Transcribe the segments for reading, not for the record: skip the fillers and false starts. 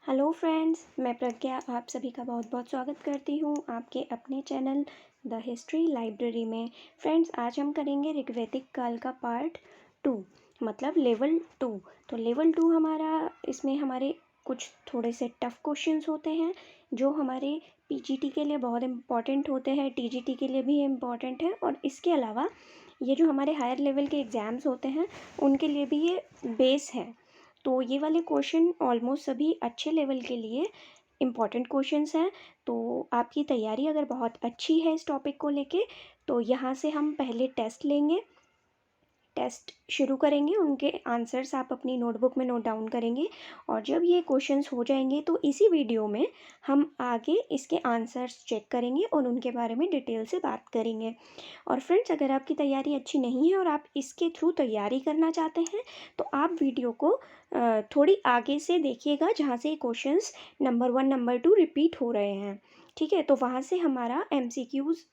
Hello friends, मैं प्रज्ञा आप सभी का बहुत बहुत स्वागत करती हूँ आपके अपने चैनल द हिस्ट्री लाइब्रेरी में। फ्रेंड्स, आज हम करेंगे ऋग्वैदिक काल का पार्ट 2, मतलब लेवल 2। तो लेवल 2 हमारा, इसमें हमारे कुछ थोड़े से टफ़ क्वेश्चंस होते हैं जो हमारे पीजीटी के लिए बहुत इम्पॉर्टेंट होते हैं, टीजीटी के लिए भी इम्पॉर्टेंट है, और इसके अलावा ये जो हमारे हायर लेवल के एग्ज़ाम्स होते हैं उनके लिए भी ये बेस है। तो ये वाले क्वेश्चन ऑलमोस्ट सभी अच्छे लेवल के लिए इम्पॉर्टेंट क्वेश्चंस हैं। तो आपकी तैयारी अगर बहुत अच्छी है इस टॉपिक को लेके, तो यहाँ से हम पहले टेस्ट लेंगे, टेस्ट शुरू करेंगे, उनके आंसर्स आप अपनी नोटबुक में नोट डाउन करेंगे, और जब ये क्वेश्चंस हो जाएंगे तो इसी वीडियो में हम आगे इसके आंसर्स चेक करेंगे और उनके बारे में डिटेल से बात करेंगे। और फ्रेंड्स, अगर आपकी तैयारी अच्छी नहीं है और आप इसके थ्रू तैयारी करना चाहते हैं तो आप वीडियो को थोड़ी आगे से देखिएगा, जहाँ से क्वेश्चंस नंबर 1 नंबर 2 रिपीट हो रहे हैं। ठीक है, तो वहाँ से हमारा MCQs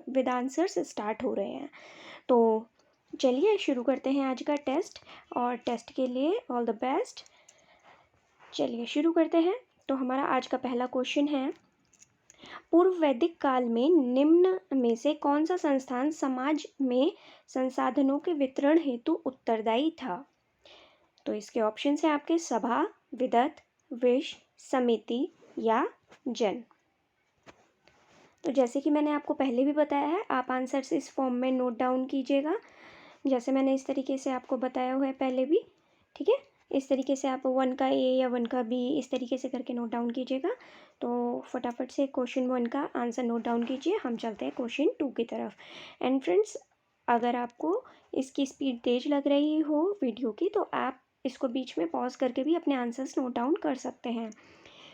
विद आंसर्स स्टार्ट हो रहे हैं। तो चलिए शुरू करते हैं आज का टेस्ट, और टेस्ट के लिए ऑल द बेस्ट। चलिए शुरू करते हैं। तो हमारा आज का पहला क्वेश्चन है, पूर्व वैदिक काल में निम्न में से कौन सा संस्थान समाज में संसाधनों के वितरण हेतु उत्तरदायी था? तो इसके ऑप्शन है आपके सभा, विदत, विश, समिति या जन। तो जैसे कि मैंने आपको पहले भी बताया है, आप आंसर्स इस फॉर्म में नोट डाउन कीजिएगा, जैसे मैंने इस तरीके से आपको बताया हुआ है पहले भी। ठीक है, इस तरीके से आप 1 का ए या 1 का बी इस तरीके से करके नोट डाउन कीजिएगा। तो फटाफट से क्वेश्चन 1 का आंसर नोट डाउन कीजिए, हम चलते हैं क्वेश्चन 2 की तरफ। एंड फ्रेंड्स, अगर आपको इसकी स्पीड तेज लग रही हो वीडियो की, तो आप इसको बीच में पॉज करके भी अपने आंसर्स नोट डाउन कर सकते हैं।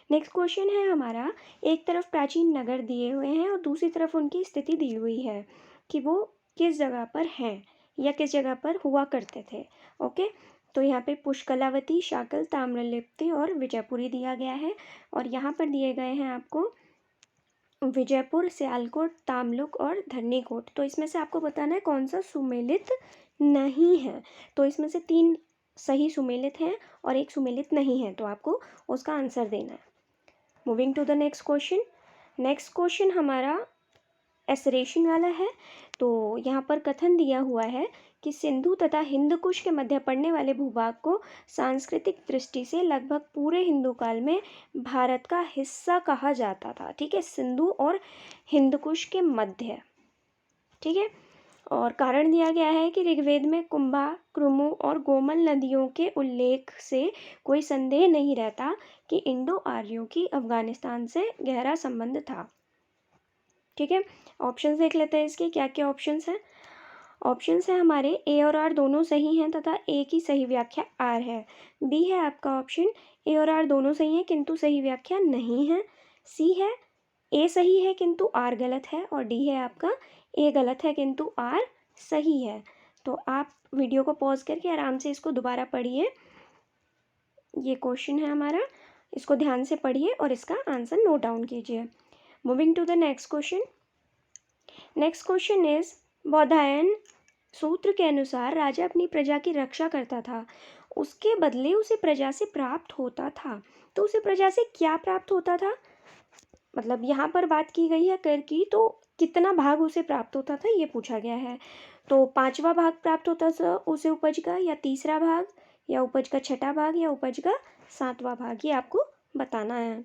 नेक्स्ट क्वेश्चन है हमारा, एक तरफ प्राचीन नगर दिए हुए हैं और दूसरी तरफ उनकी स्थिति दी हुई है कि वो किस जगह पर हैं या किस जगह पर हुआ करते थे। ओके, तो यहाँ पे पुष्कलावती, शाकल, ताम्रलिप्ति और विजयपुरी दिया गया है, और यहाँ पर दिए गए हैं आपको विजयपुर, सियालकोट, तामलुक और धरनीकोट। तो इसमें से आपको बताना है कौन सा सुमेलित नहीं है। तो इसमें से 3 सही सुमेलित हैं और 1 सुमेलित नहीं है, तो आपको उसका आंसर देना है। Moving to the next question. Next question हमारा एसरेशन वाला है। तो यहाँ पर कथन दिया हुआ है कि सिंधु तथा हिंदकुश के मध्य पड़ने वाले भूभाग को सांस्कृतिक दृष्टि से लगभग पूरे हिंदू काल में भारत का हिस्सा कहा जाता था। ठीक है, सिंधु और हिंदकुश के मध्य। ठीक है, और कारण दिया गया है कि ऋग्वेद में कुंभा, क्रुमु और गोमल नदियों के उल्लेख से कोई संदेह नहीं रहता कि इंडो आर्यों की अफगानिस्तान से गहरा संबंध था। ठीक है, ऑप्शंस देख लेते हैं इसके क्या क्या ऑप्शंस हैं। ऑप्शंस हैं हमारे ए और आर दोनों सही हैं तथा ए की सही व्याख्या आर है। बी है आपका ऑप्शन ए और आर दोनों सही हैं किंतु सही व्याख्या नहीं है। सी है ए सही है किंतु आर गलत है, और डी है आपका ए गलत है किंतु आर सही है। तो आप वीडियो को पॉज करके आराम से इसको दोबारा पढ़िए। ये क्वेश्चन है हमारा, इसको ध्यान से पढ़िए और इसका आंसर नोट डाउन कीजिए। Moving to the next question. Next question is, Baudhayana सूत्र के अनुसार राजा अपनी प्रजा की रक्षा करता था, उसके बदले उसे प्रजा से प्राप्त होता था। तो उसे प्रजा से क्या प्राप्त होता था? मतलब यहाँ पर बात की गई है कर की, तो कितना भाग उसे प्राप्त होता था ये पूछा गया है। तो 5वां भाग प्राप्त होता था उसे उपज का, या तीसरा भाग, या उपज का 6ठा भाग, या उपज का 7वां भाग, ये आपको बताना है।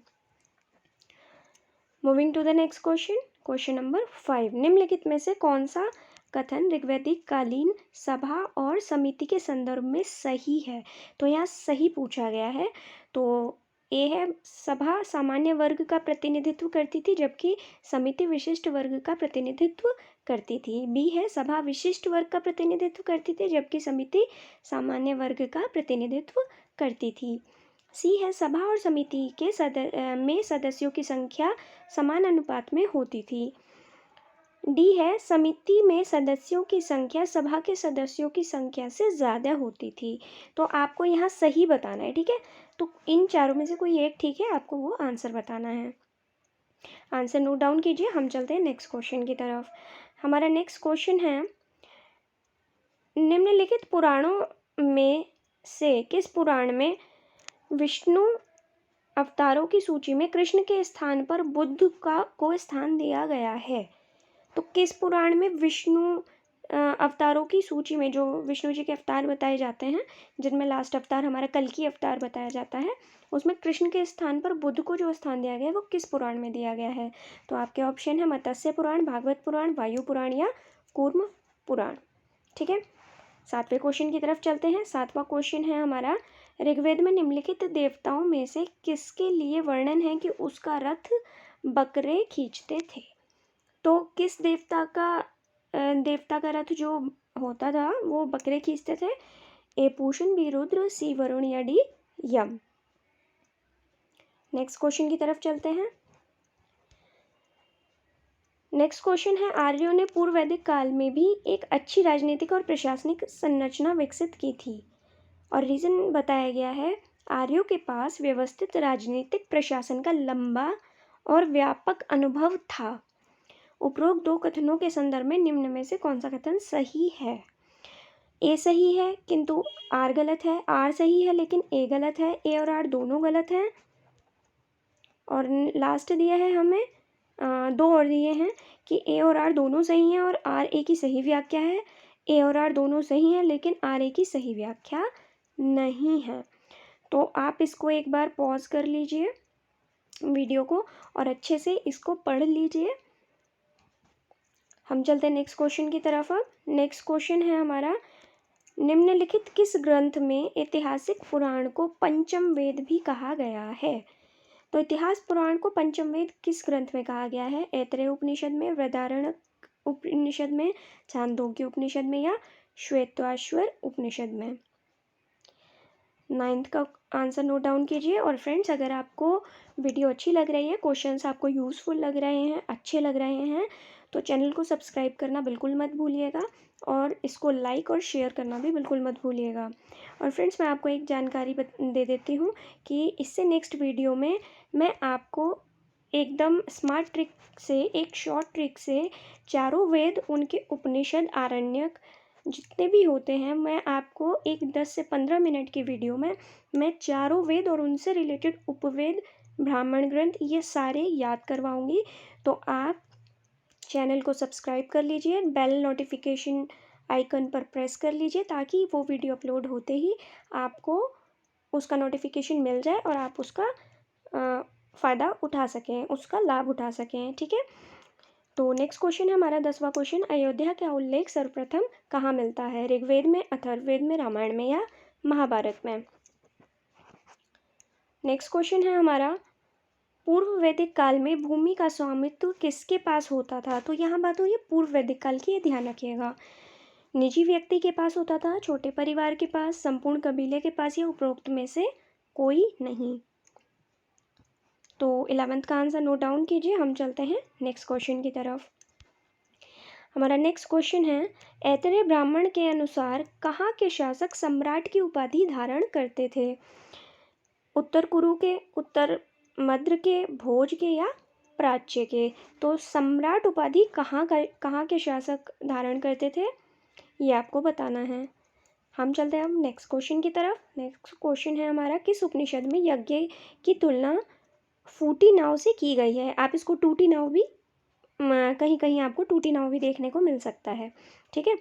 Moving to the next question, question number 5। निम्नलिखित में से कौन सा कथन ऋग्वैदिक कालीन सभा और समिति के संदर्भ में सही है? तो यहाँ सही पूछा गया है। तो ए है, सभा सामान्य वर्ग का प्रतिनिधित्व करती थी जबकि समिति विशिष्ट वर्ग का प्रतिनिधित्व करती थी। बी है, सभा विशिष्ट वर्ग का प्रतिनिधित्व करती थी जबकि समिति सामान्य वर्ग का प्रतिनिधित्व करती थी। सी है, सभा और समिति के में सदस्यों की संख्या समान अनुपात में होती थी। डी है, समिति में सदस्यों की संख्या सभा के सदस्यों की संख्या से ज़्यादा होती थी। तो आपको यहाँ सही बताना है। ठीक है, तो इन चारों में से कोई एक ठीक है, आपको वो आंसर बताना है। आंसर नोट डाउन कीजिए, हम चलते हैं नेक्स्ट क्वेश्चन की तरफ। हमारा नेक्स्ट क्वेश्चन है, निम्नलिखित पुराणों में से किस पुराण में विष्णु अवतारों की सूची में कृष्ण के स्थान पर बुद्ध को स्थान दिया गया है? तो किस पुराण में विष्णु अवतारों की सूची में जो विष्णु जी के अवतार बताए जाते हैं, जिनमें लास्ट अवतार हमारा कल्कि अवतार बताया जाता है, उसमें कृष्ण के स्थान पर बुद्ध को जो स्थान दिया गया है वो किस पुराण में दिया गया है? तो आपके ऑप्शन है मत्स्य पुराण, भागवत पुराण, वायु पुराण या कूर्म पुराण। ठीक है, 7वें क्वेश्चन की तरफ चलते हैं। 7वां क्वेश्चन है हमारा, ऋग्वेद में निम्नलिखित देवताओं में से किसके लिए वर्णन है कि उसका रथ बकरे खींचते थे? तो किस देवता का रथ जो होता था वो बकरे खींचते थे? ए पूषण, बी रुद्र, सी वरुण या डी यम। नेक्स्ट क्वेश्चन की तरफ चलते हैं। नेक्स्ट क्वेश्चन है, आर्यों ने पूर्व वैदिक काल में भी एक अच्छी राजनीतिक और प्रशासनिक संरचना विकसित की थी और रीजन बताया गया है, आर्यों के पास व्यवस्थित राजनीतिक प्रशासन का लंबा और व्यापक अनुभव था। उपरोक्त दो कथनों के संदर्भ में निम्न में से कौन सा कथन सही है? ए सही है किंतु आर गलत है, आर सही है लेकिन ए गलत है, ए और आर दोनों गलत हैं, और लास्ट दिया है हमें दो और दिए हैं कि ए और आर दोनों सही हैं और आर ए की सही व्याख्या है। ए और आर दोनों सही हैं लेकिन आर ए की सही व्याख्या नहीं है। तो आप इसको एक बार पॉज कर लीजिए वीडियो को और अच्छे से इसको पढ़ लीजिए। हम चलते हैं नेक्स्ट क्वेश्चन की तरफ। अब नेक्स्ट क्वेश्चन है हमारा, निम्नलिखित किस ग्रंथ में ऐतिहासिक पुराण को पंचम वेद भी कहा गया है? तो इतिहास पुराण को पंचम वेद किस ग्रंथ में कहा गया है? ऐतरेय उपनिषद में, वृहदारण्यक उपनिषद में, छांदोग्य उपनिषद में या श्वेताश्वर उपनिषद में? 9th का आंसर नोट डाउन कीजिए। और फ्रेंड्स, अगर आपको वीडियो अच्छी लग रही है, क्वेश्चंस आपको यूज़फुल लग रहे हैं, अच्छे लग रहे हैं, तो चैनल को सब्सक्राइब करना बिल्कुल मत भूलिएगा और इसको लाइक और शेयर करना भी बिल्कुल मत भूलिएगा। और फ्रेंड्स, मैं आपको एक जानकारी दे देती हूँ कि इससे नेक्स्ट वीडियो में मैं आपको एकदम स्मार्ट ट्रिक से, एक शॉर्ट ट्रिक से चारों वेद, उनके उपनिषद, आरण्यक जितने भी होते हैं, मैं आपको एक 10 से 15 मिनट की वीडियो में मैं चारों वेद और उनसे रिलेटेड उपवेद, ब्राह्मण ग्रंथ, ये सारे याद करवाऊंगी। तो आप चैनल को सब्सक्राइब कर लीजिए, बेल नोटिफिकेशन आइकन पर प्रेस कर लीजिए ताकि वो वीडियो अपलोड होते ही आपको उसका नोटिफिकेशन मिल जाए और आप उसका फ़ायदा उठा सकें, उसका लाभ उठा सकें। ठीक है, तो नेक्स्ट क्वेश्चन है हमारा 10वां क्वेश्चन, अयोध्या का उल्लेख सर्वप्रथम कहाँ मिलता है? ऋग्वेद में, अथर्ववेद में, रामायण में या महाभारत में? नेक्स्ट क्वेश्चन है हमारा, पूर्व वैदिक काल में भूमि का स्वामित्व किसके पास होता था? तो यहाँ बात हो रही है पूर्व वैदिक काल की, ये ध्यान रखिएगा। निजी व्यक्ति के पास होता था, छोटे परिवार के पास, संपूर्ण कबीले के पास या उपरोक्त में से कोई नहीं? तो 11th का आंसर नोट डाउन कीजिए। हम चलते हैं नेक्स्ट क्वेश्चन की तरफ। हमारा नेक्स्ट क्वेश्चन है, ऐतरेय ब्राह्मण के अनुसार कहाँ के शासक सम्राट की उपाधि धारण करते थे? उत्तर कुरु के, उत्तर मद्र के, भोज के या प्राच्य के? तो सम्राट उपाधि कहाँ के शासक धारण करते थे, ये आपको बताना है। हम चलते हैं अब नेक्स्ट क्वेश्चन की तरफ। नेक्स्ट क्वेश्चन है हमारा, किस उपनिषद में यज्ञ की तुलना फूटी नाव से की गई है? आप इसको टूटी नाव भी, कहीं कहीं आपको टूटी नाव भी देखने को मिल सकता है। ठीक है,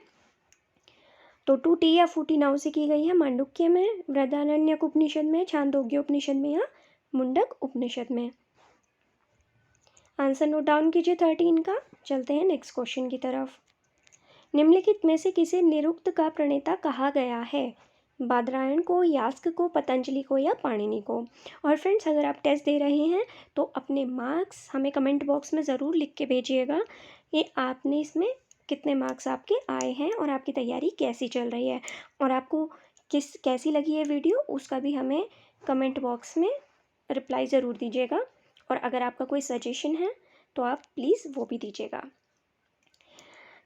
तो टूटी या फूटी नाव से की गई है मांडुक्य में, बृहदारण्यक उपनिषद में, छांदोग्य उपनिषद में या मुंडक उपनिषद में? आंसर नोट डाउन कीजिए 13 का। चलते हैं नेक्स्ट क्वेश्चन की तरफ। निम्नलिखित में से किसे निरुक्त का प्रणेता कहा गया है? बादरायण को, यास्क को, पतंजलि को या पाणिनि को? और फ्रेंड्स, अगर आप टेस्ट दे रहे हैं तो अपने मार्क्स हमें कमेंट बॉक्स में ज़रूर लिख के भेजिएगा कि आपने इसमें कितने मार्क्स आपके आए हैं और आपकी तैयारी कैसी चल रही है, और आपको कैसी लगी है वीडियो, उसका भी हमें कमेंट बॉक्स में रिप्लाई ज़रूर दीजिएगा। और अगर आपका कोई सजेशन है तो आप प्लीज़ वो भी दीजिएगा।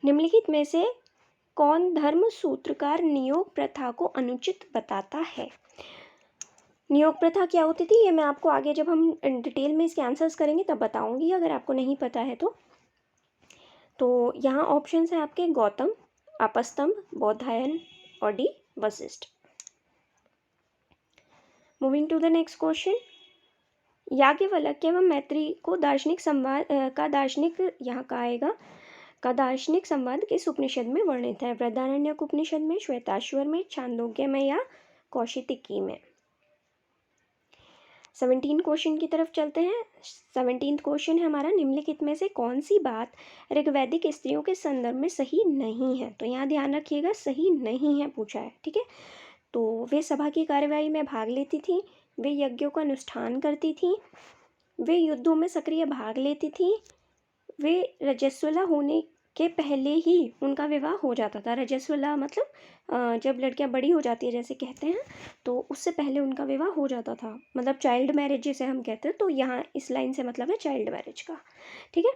निम्नलिखित में से कौन धर्म सूत्रकार नियोग प्रथा को अनुचित बताता है? नियोग प्रथा क्या होती थी, ये मैं आपको आगे जब हम डिटेल में इसके आंसर्स करेंगे तब बताऊंगी, अगर आपको नहीं पता है तो यहाँ ऑप्शंस हैं आपके, गौतम, आपस्तंभ, बौधायन और D Vashishtha. Moving to the next question. Yajnavalkya एवं मैत्री को दार्शनिक संवाद का दार्शनिक यहाँ का आएगा का दार्शनिक संवाद किस उपनिषद में वर्णित है? बृहदारण्यक उपनिषद में, श्वेताश्वर में, छांदोग्य में या कौशितिकी में? 17 क्वेश्चन की तरफ चलते हैं। 17th क्वेश्चन है हमारा, निम्नलिखित में से कौन सी बात ऋग्वैदिक स्त्रियों के संदर्भ में सही नहीं है? तो यहाँ ध्यान रखिएगा, सही नहीं है पूछा है, ठीक है। तो वे सभा की कार्यवाही में भाग लेती थी, वे यज्ञों का अनुष्ठान करती थी, वे युद्धों में सक्रिय भाग लेती थी, वे रजस्वला होने के पहले ही उनका विवाह हो जाता था। रजस्वला मतलब जब लड़कियां बड़ी हो जाती है जैसे कहते हैं, तो उससे पहले उनका विवाह हो जाता था, मतलब चाइल्ड मैरिज जिसे हम कहते हैं। तो यहाँ इस लाइन से मतलब है चाइल्ड मैरिज का, ठीक है।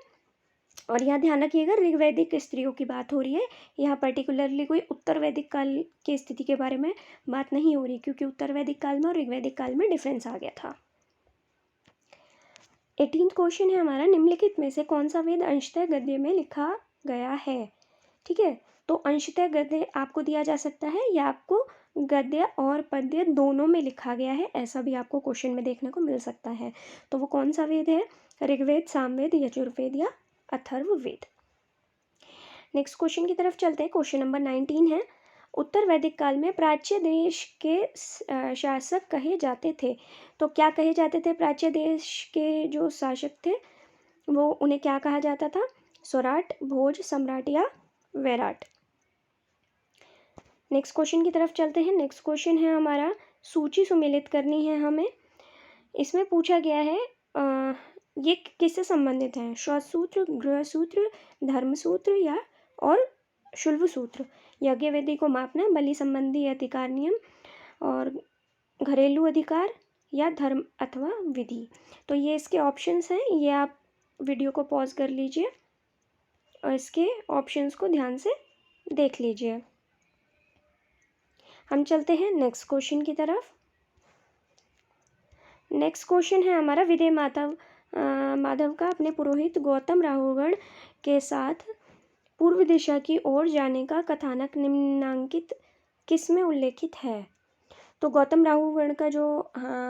और यहाँ ध्यान रखिएगा, ऋग्वैदिक स्त्रियों की बात हो रही है, यहाँ पर्टिकुलरली कोई उत्तर वैदिक काल की स्थिति के बारे में बात नहीं हो रही, क्योंकि उत्तर वैदिक काल में और ऋग्वैदिक काल में डिफरेंस आ गया था। 18th क्वेश्चन है हमारा, निम्नलिखित में से कौन सा वेद अंशतः गद्य में लिखा गया है? ठीक है, तो अंशतः गद्य आपको दिया जा सकता है या आपको गद्य और पद्य दोनों में लिखा गया है, ऐसा भी आपको क्वेश्चन में देखने को मिल सकता है। तो वो कौन सा वेद है? ऋग्वेद, सामवेद, यजुर्वेद या अथर्ववेद? नेक्स्ट क्वेश्चन की तरफ चलते हैं। क्वेश्चन नंबर 19 है, उत्तर वैदिक काल में प्राच्य देश के शासक कहे जाते थे। तो क्या कहे जाते थे? प्राच्य देश के जो शासक थे वो उन्हें क्या कहा जाता था? स्वराट, भोज, सम्राट या वैराट? नेक्स्ट क्वेश्चन की तरफ चलते हैं। नेक्स्ट क्वेश्चन है हमारा, सूची सुमेलित करनी है हमें। इसमें पूछा गया है ये किससे संबंधित है? श्वासूत्र, गृहसूत्र, धर्मसूत्र या और शुल्ब सूत्र? यज्ञ वेदी को मापना, बलि संबंधी अधिकार नियम और घरेलू अधिकार या धर्म अथवा विधि? तो ये इसके ऑप्शंस हैं, ये आप वीडियो को पॉज कर लीजिए और इसके ऑप्शंस को ध्यान से देख लीजिए। हम चलते हैं नेक्स्ट क्वेश्चन की तरफ। नेक्स्ट क्वेश्चन है हमारा, विदय माधव का अपने पुरोहित गौतम राहुगण के साथ पूर्व दिशा की ओर जाने का कथानक निम्नांकित किस में उल्लेखित है? तो गौतम राहुगण का जो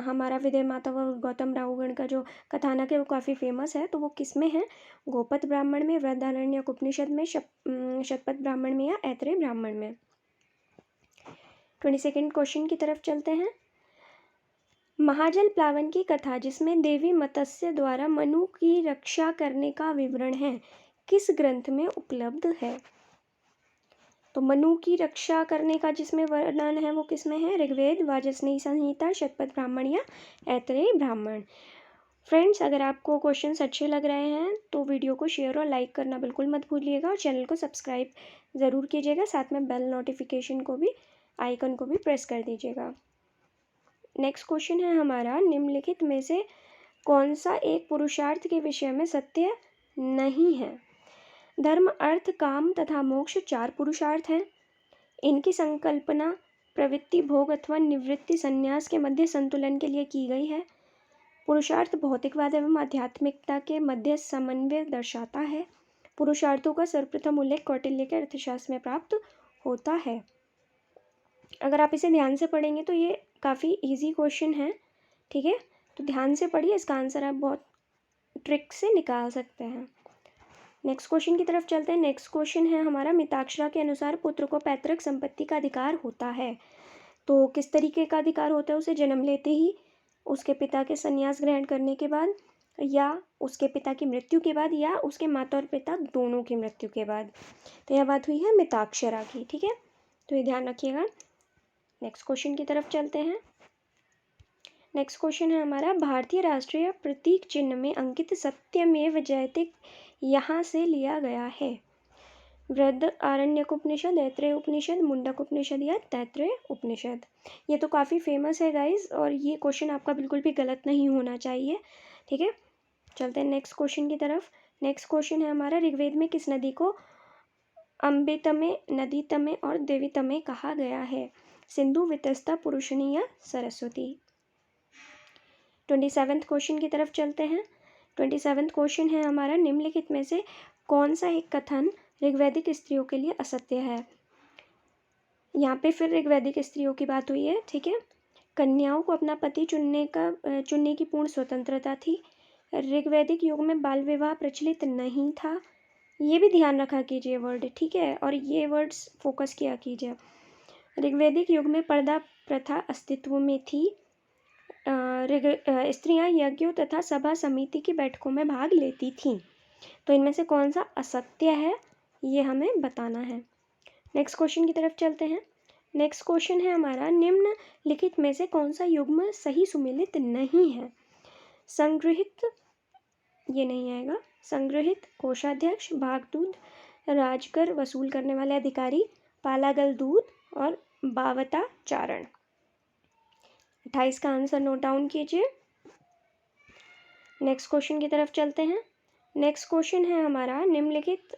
हमारा विदय माधव और गौतम राहुगण का जो कथानक है वो काफ़ी फेमस है। तो वो किस में है? गोपद ब्राह्मण में, बृहदारण्यक उपनिषद में, शतपथ ब्राह्मण में या ऐतरेय ब्राह्मण में? 22nd क्वेश्चन की तरफ चलते हैं। महाजल प्लावन की कथा जिसमें देवी मत्स्य द्वारा मनु की रक्षा करने का विवरण है, किस ग्रंथ में उपलब्ध है? तो मनु की रक्षा करने का जिसमें वर्णन है वो किस में है? ऋग्वेद, वाजस्नेयी संहिता, शतपथ ब्राह्मण या ऐतरेय ब्राह्मण? फ्रेंड्स, अगर आपको क्वेश्चंस अच्छे लग रहे हैं तो वीडियो को शेयर और लाइक करना बिल्कुल मत भूलिएगा और चैनल को सब्सक्राइब ज़रूर कीजिएगा, साथ में बेल नोटिफिकेशन को भी, आइकन को भी प्रेस कर दीजिएगा। नेक्स्ट क्वेश्चन है हमारा, निम्नलिखित में से कौन सा एक पुरुषार्थ के विषय में सत्य नहीं है? धर्म, अर्थ, काम तथा मोक्ष 4 पुरुषार्थ हैं। इनकी संकल्पना प्रवृत्ति, भोग अथवा निवृत्ति, संन्यास के मध्य संतुलन के लिए की गई है। पुरुषार्थ भौतिकवाद एवं आध्यात्मिकता के मध्य समन्वय दर्शाता है। पुरुषार्थों का सर्वप्रथम उल्लेख कौटिल्य के अर्थशास्त्र में प्राप्त होता है। अगर आप इसे ध्यान से पढ़ेंगे तो ये काफ़ी इजी क्वेश्चन है, ठीक है। तो ध्यान से पढ़िए, इसका आंसर आप बहुत ट्रिक से निकाल सकते हैं। नेक्स्ट क्वेश्चन की तरफ चलते हैं। नेक्स्ट क्वेश्चन है हमारा, मिताक्षरा के अनुसार पुत्र को पैतृक संपत्ति का अधिकार होता है। तो किस तरीके का अधिकार होता है? उसे जन्म लेते ही, उसके पिता के संन्यास ग्रहण करने के बाद, या उसके पिता की मृत्यु के बाद, या उसके माता और पिता दोनों की मृत्यु के बाद? तो यह बात हुई है मिताक्षरा की, ठीक है, तो ये ध्यान रखिएगा। नेक्स्ट क्वेश्चन की तरफ चलते हैं। नेक्स्ट क्वेश्चन है हमारा, भारतीय राष्ट्रीय प्रतीक चिन्ह में अंकित सत्यमेव जयते यहाँ से लिया गया है? बृहदारण्यक उपनिषद, ऐतरेय उपनिषद, मुंडक उपनिषद या तैत्तिरीय उपनिषद? ये तो काफ़ी फेमस है गाइस, और ये क्वेश्चन आपका बिल्कुल भी गलत नहीं होना चाहिए, ठीक है। चलते हैं नेक्स्ट क्वेश्चन की तरफ। नेक्स्ट क्वेश्चन है हमारा, ऋग्वेद में किस नदी को अम्बितमे, नदीतमे और देवीतमे कहा गया है? सिंधु, वितस्ता, पुरुषणी या सरस्वती? 27th क्वेश्चन की तरफ चलते हैं। 27th क्वेश्चन है हमारा, निम्नलिखित में से कौन सा एक कथन ऋग्वैदिक स्त्रियों के लिए असत्य है? यहाँ पे फिर ऋग्वैदिक स्त्रियों की बात हुई है, ठीक है। कन्याओं को अपना पति चुनने की पूर्ण स्वतंत्रता थी। ऋग्वैदिक युग में बाल विवाह प्रचलित नहीं था। ये भी ध्यान रखा कीजिए वर्ड, ठीक है, और ये वर्ड्स फोकस किया कीजिए। ऋग्वैदिक युग में पर्दा प्रथा अस्तित्व में थी। स्त्रियां यज्ञों तथा सभा समिति की बैठकों में भाग लेती थीं। तो इनमें से कौन सा असत्य है ये हमें बताना है। नेक्स्ट क्वेश्चन की तरफ चलते हैं। नेक्स्ट क्वेश्चन है हमारा, निम्नलिखित में से कौन सा युग्म सही सुमेलित नहीं है। संग्रहित, ये नहीं आएगा। संग्रहित, कोषाध्यक्ष, भागदूत, राजकर वसूल करने वाले अधिकारी, पालागल दूत और बावता चारण। 28 का आंसर नोट डाउन कीजिए। नेक्स्ट क्वेश्चन की तरफ चलते हैं। नेक्स्ट क्वेश्चन है हमारा, निम्नलिखित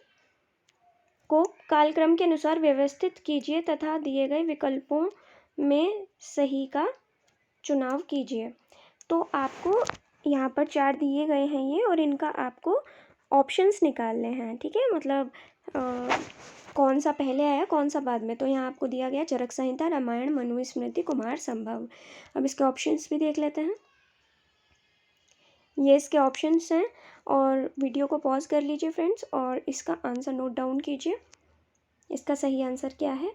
को कालक्रम के अनुसार व्यवस्थित कीजिए तथा दिए गए विकल्पों में सही का चुनाव कीजिए। तो आपको यहाँ पर 4 दिए गए हैं ये, और इनका आपको ऑप्शंस निकालने हैं, ठीक है, मतलब कौन सा पहले आया कौन सा बाद में। तो यहाँ आपको दिया गया चरक संहिता, रामायण, मनुस्मृति, कुमार संभव। अब इसके ऑप्शंस भी देख लेते हैं। ये इसके ऑप्शंस हैं, और वीडियो को पॉज कर लीजिए फ्रेंड्स और इसका आंसर नोट डाउन कीजिए। इसका सही आंसर क्या है।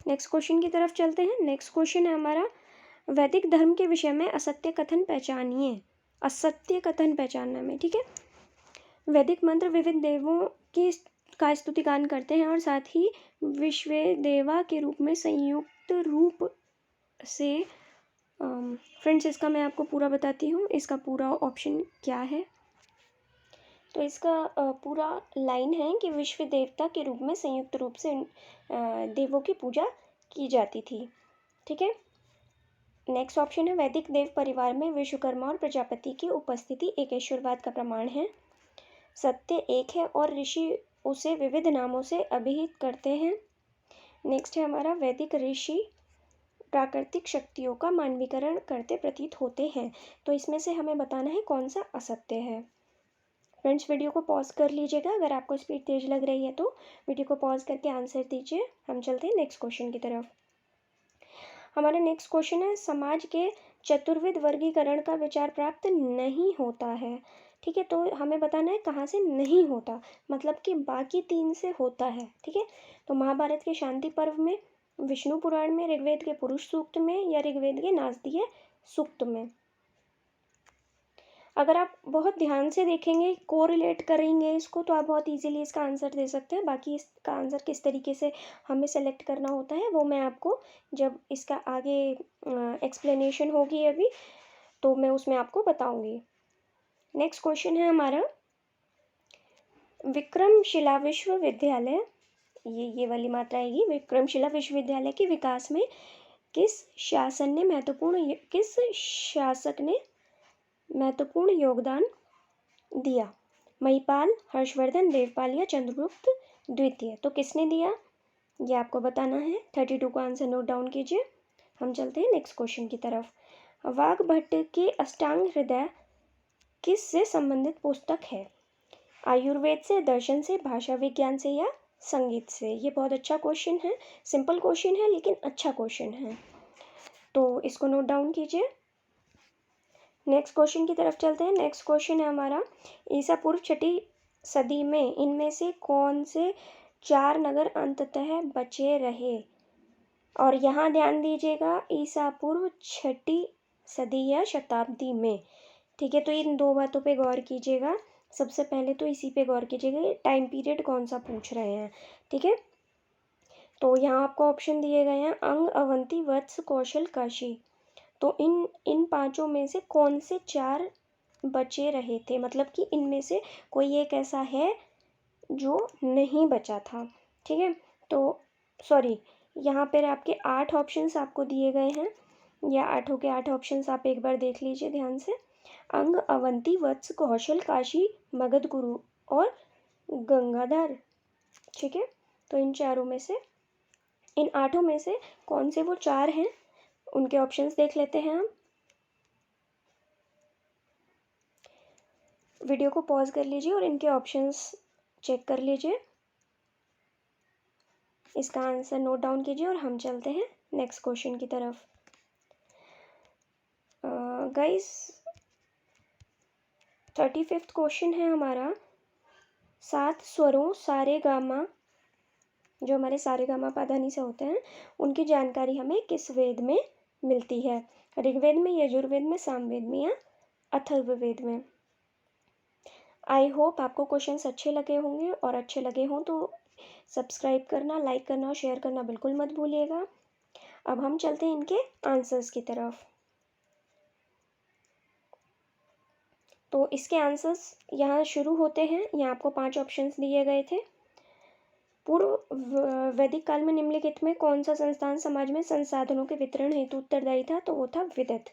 नेक्स्ट क्वेश्चन की तरफ चलते हैं। नेक्स्ट क्वेश्चन है हमारा, वैदिक धर्म के विषय में असत्य कथन पहचानिए। असत्य कथन पहचानना में, ठीक है। वैदिक मंत्र विविध देवों की का स्तुतिगान करते हैं और साथ ही विश्व देवा के रूप में संयुक्त रूप से फ्रेंड्स, इसका मैं आपको पूरा बताती हूँ। इसका पूरा ऑप्शन क्या है। तो इसका पूरा लाइन है कि विश्व देवता के रूप में संयुक्त रूप से देवों की पूजा की जाती थी, ठीक है। नेक्स्ट ऑप्शन है, वैदिक देव परिवार में विश्वकर्मा और प्रजापति की उपस्थिति एकेश्वरवाद का प्रमाण है। सत्य एक है और ऋषि उसे विविध नामों से अभिहित करते हैं। नेक्स्ट है हमारा, वैदिक ऋषि प्राकृतिक शक्तियों का मानवीकरण करते प्रतीत होते हैं। तो इसमें से हमें बताना है कौन सा असत्य है। फ्रेंड्स, वीडियो को पॉज कर लीजिएगा। अगर आपको स्पीड तेज लग रही है तो वीडियो को पॉज करके आंसर दीजिए। हम चलते हैं नेक्स्ट क्वेश्चन की तरफ। हमारा नेक्स्ट क्वेश्चन है, समाज के चतुर्विध वर्गीकरण का विचार प्राप्त नहीं होता है, ठीक है। तो हमें बताना है कहाँ से नहीं होता, मतलब कि बाकी 3 से होता है, ठीक है। तो महाभारत के शांति पर्व में, विष्णु पुराण में, ऋग्वेद के पुरुष सूक्त में, या ऋग्वेद के नासदीय सूक्त में। अगर आप बहुत ध्यान से देखेंगे, कोरिलेट करेंगे इसको, तो आप बहुत इजीली इसका आंसर दे सकते हैं। बाकी इसका आंसर किस तरीके से हमें सेलेक्ट करना होता है वो मैं आपको जब इसका आगे एक्सप्लेनेशन होगी अभी, तो मैं उसमें आपको बताऊंगी। नेक्स्ट क्वेश्चन है हमारा, विक्रमशिला विश्वविद्यालय, ये वाली मात्रा आएगी, विक्रमशिला विश्वविद्यालय के विकास में किस शासक ने महत्वपूर्ण योगदान दिया। महिपाल, हर्षवर्धन, देवपाल या चंद्रगुप्त द्वितीय। तो किसने दिया ये आपको बताना है। 32 का आंसर नोट डाउन कीजिए। हम चलते हैं नेक्स्ट क्वेश्चन की तरफ। वाग्भट की अष्टांग हृदय किस से संबंधित पुस्तक है। आयुर्वेद से, दर्शन से, भाषा विज्ञान से या संगीत से। ये बहुत अच्छा क्वेश्चन है, सिंपल क्वेश्चन है लेकिन अच्छा क्वेश्चन है, तो इसको नोट डाउन कीजिए। नेक्स्ट क्वेश्चन की तरफ चलते हैं। नेक्स्ट क्वेश्चन है हमारा, ईसा पूर्व 6ठी सदी में इनमें से कौन से 4 नगर अंततः बचे रहे। और यहाँ ध्यान दीजिएगा, ईसा पूर्व 6ठी सदी या शताब्दी में, ठीक है। तो इन 2 बातों पे गौर कीजिएगा। सबसे पहले तो इसी पे गौर कीजिएगा, टाइम पीरियड कौन सा पूछ रहे हैं, ठीक है। तो यहाँ आपको ऑप्शन दिए गए हैं, अंग, अवंती, वत्स, कौशल, काशी। तो इन 5 में से कौन से 4 बचे रहे थे, मतलब कि इनमें से कोई एक ऐसा है जो नहीं बचा था, ठीक है। तो सॉरी, यहाँ पर आपके 8 ऑप्शंस आपको दिए गए हैं, या 8 के 8 ऑप्शंस आप एक बार देख लीजिए ध्यान से। अंग, अवंती, वत्स, कौशल, काशी, मगध गुरु और गंगाधर, ठीक है। तो इन 4 में से, इन 8 में से कौन से वो 4 हैं, उनके ऑप्शंस देख लेते हैं हम। वीडियो को पॉज कर लीजिए और इनके ऑप्शंस चेक कर लीजिए। इसका आंसर नोट डाउन कीजिए और हम चलते हैं नेक्स्ट क्वेश्चन की तरफ। गाइस 35वां क्वेश्चन है हमारा, 7 स्वरों सारे गामा, जो हमारे सारे गामा पाधानी से होते हैं, उनकी जानकारी हमें किस वेद में मिलती है? ऋग्वेद में, यजुर्वेद में, सामवेद में या अथर्ववेद में? आई होप आपको क्वेश्चंस अच्छे लगे होंगे, और अच्छे लगे हों तो सब्सक्राइब करना, लाइक करना और शेयर करना बिल्कुल मत भूलिएगा। अब हम चलते हैं इनके आंसर्स की तरफ। तो इसके आंसर्स यहाँ शुरू होते हैं। यहाँ आपको 5 ऑप्शंस दिए गए थे। पूर्व वैदिक काल में निम्नलिखित में कौन सा संस्थान समाज में संसाधनों के वितरण हेतु उत्तरदायी था? तो वो था विदत।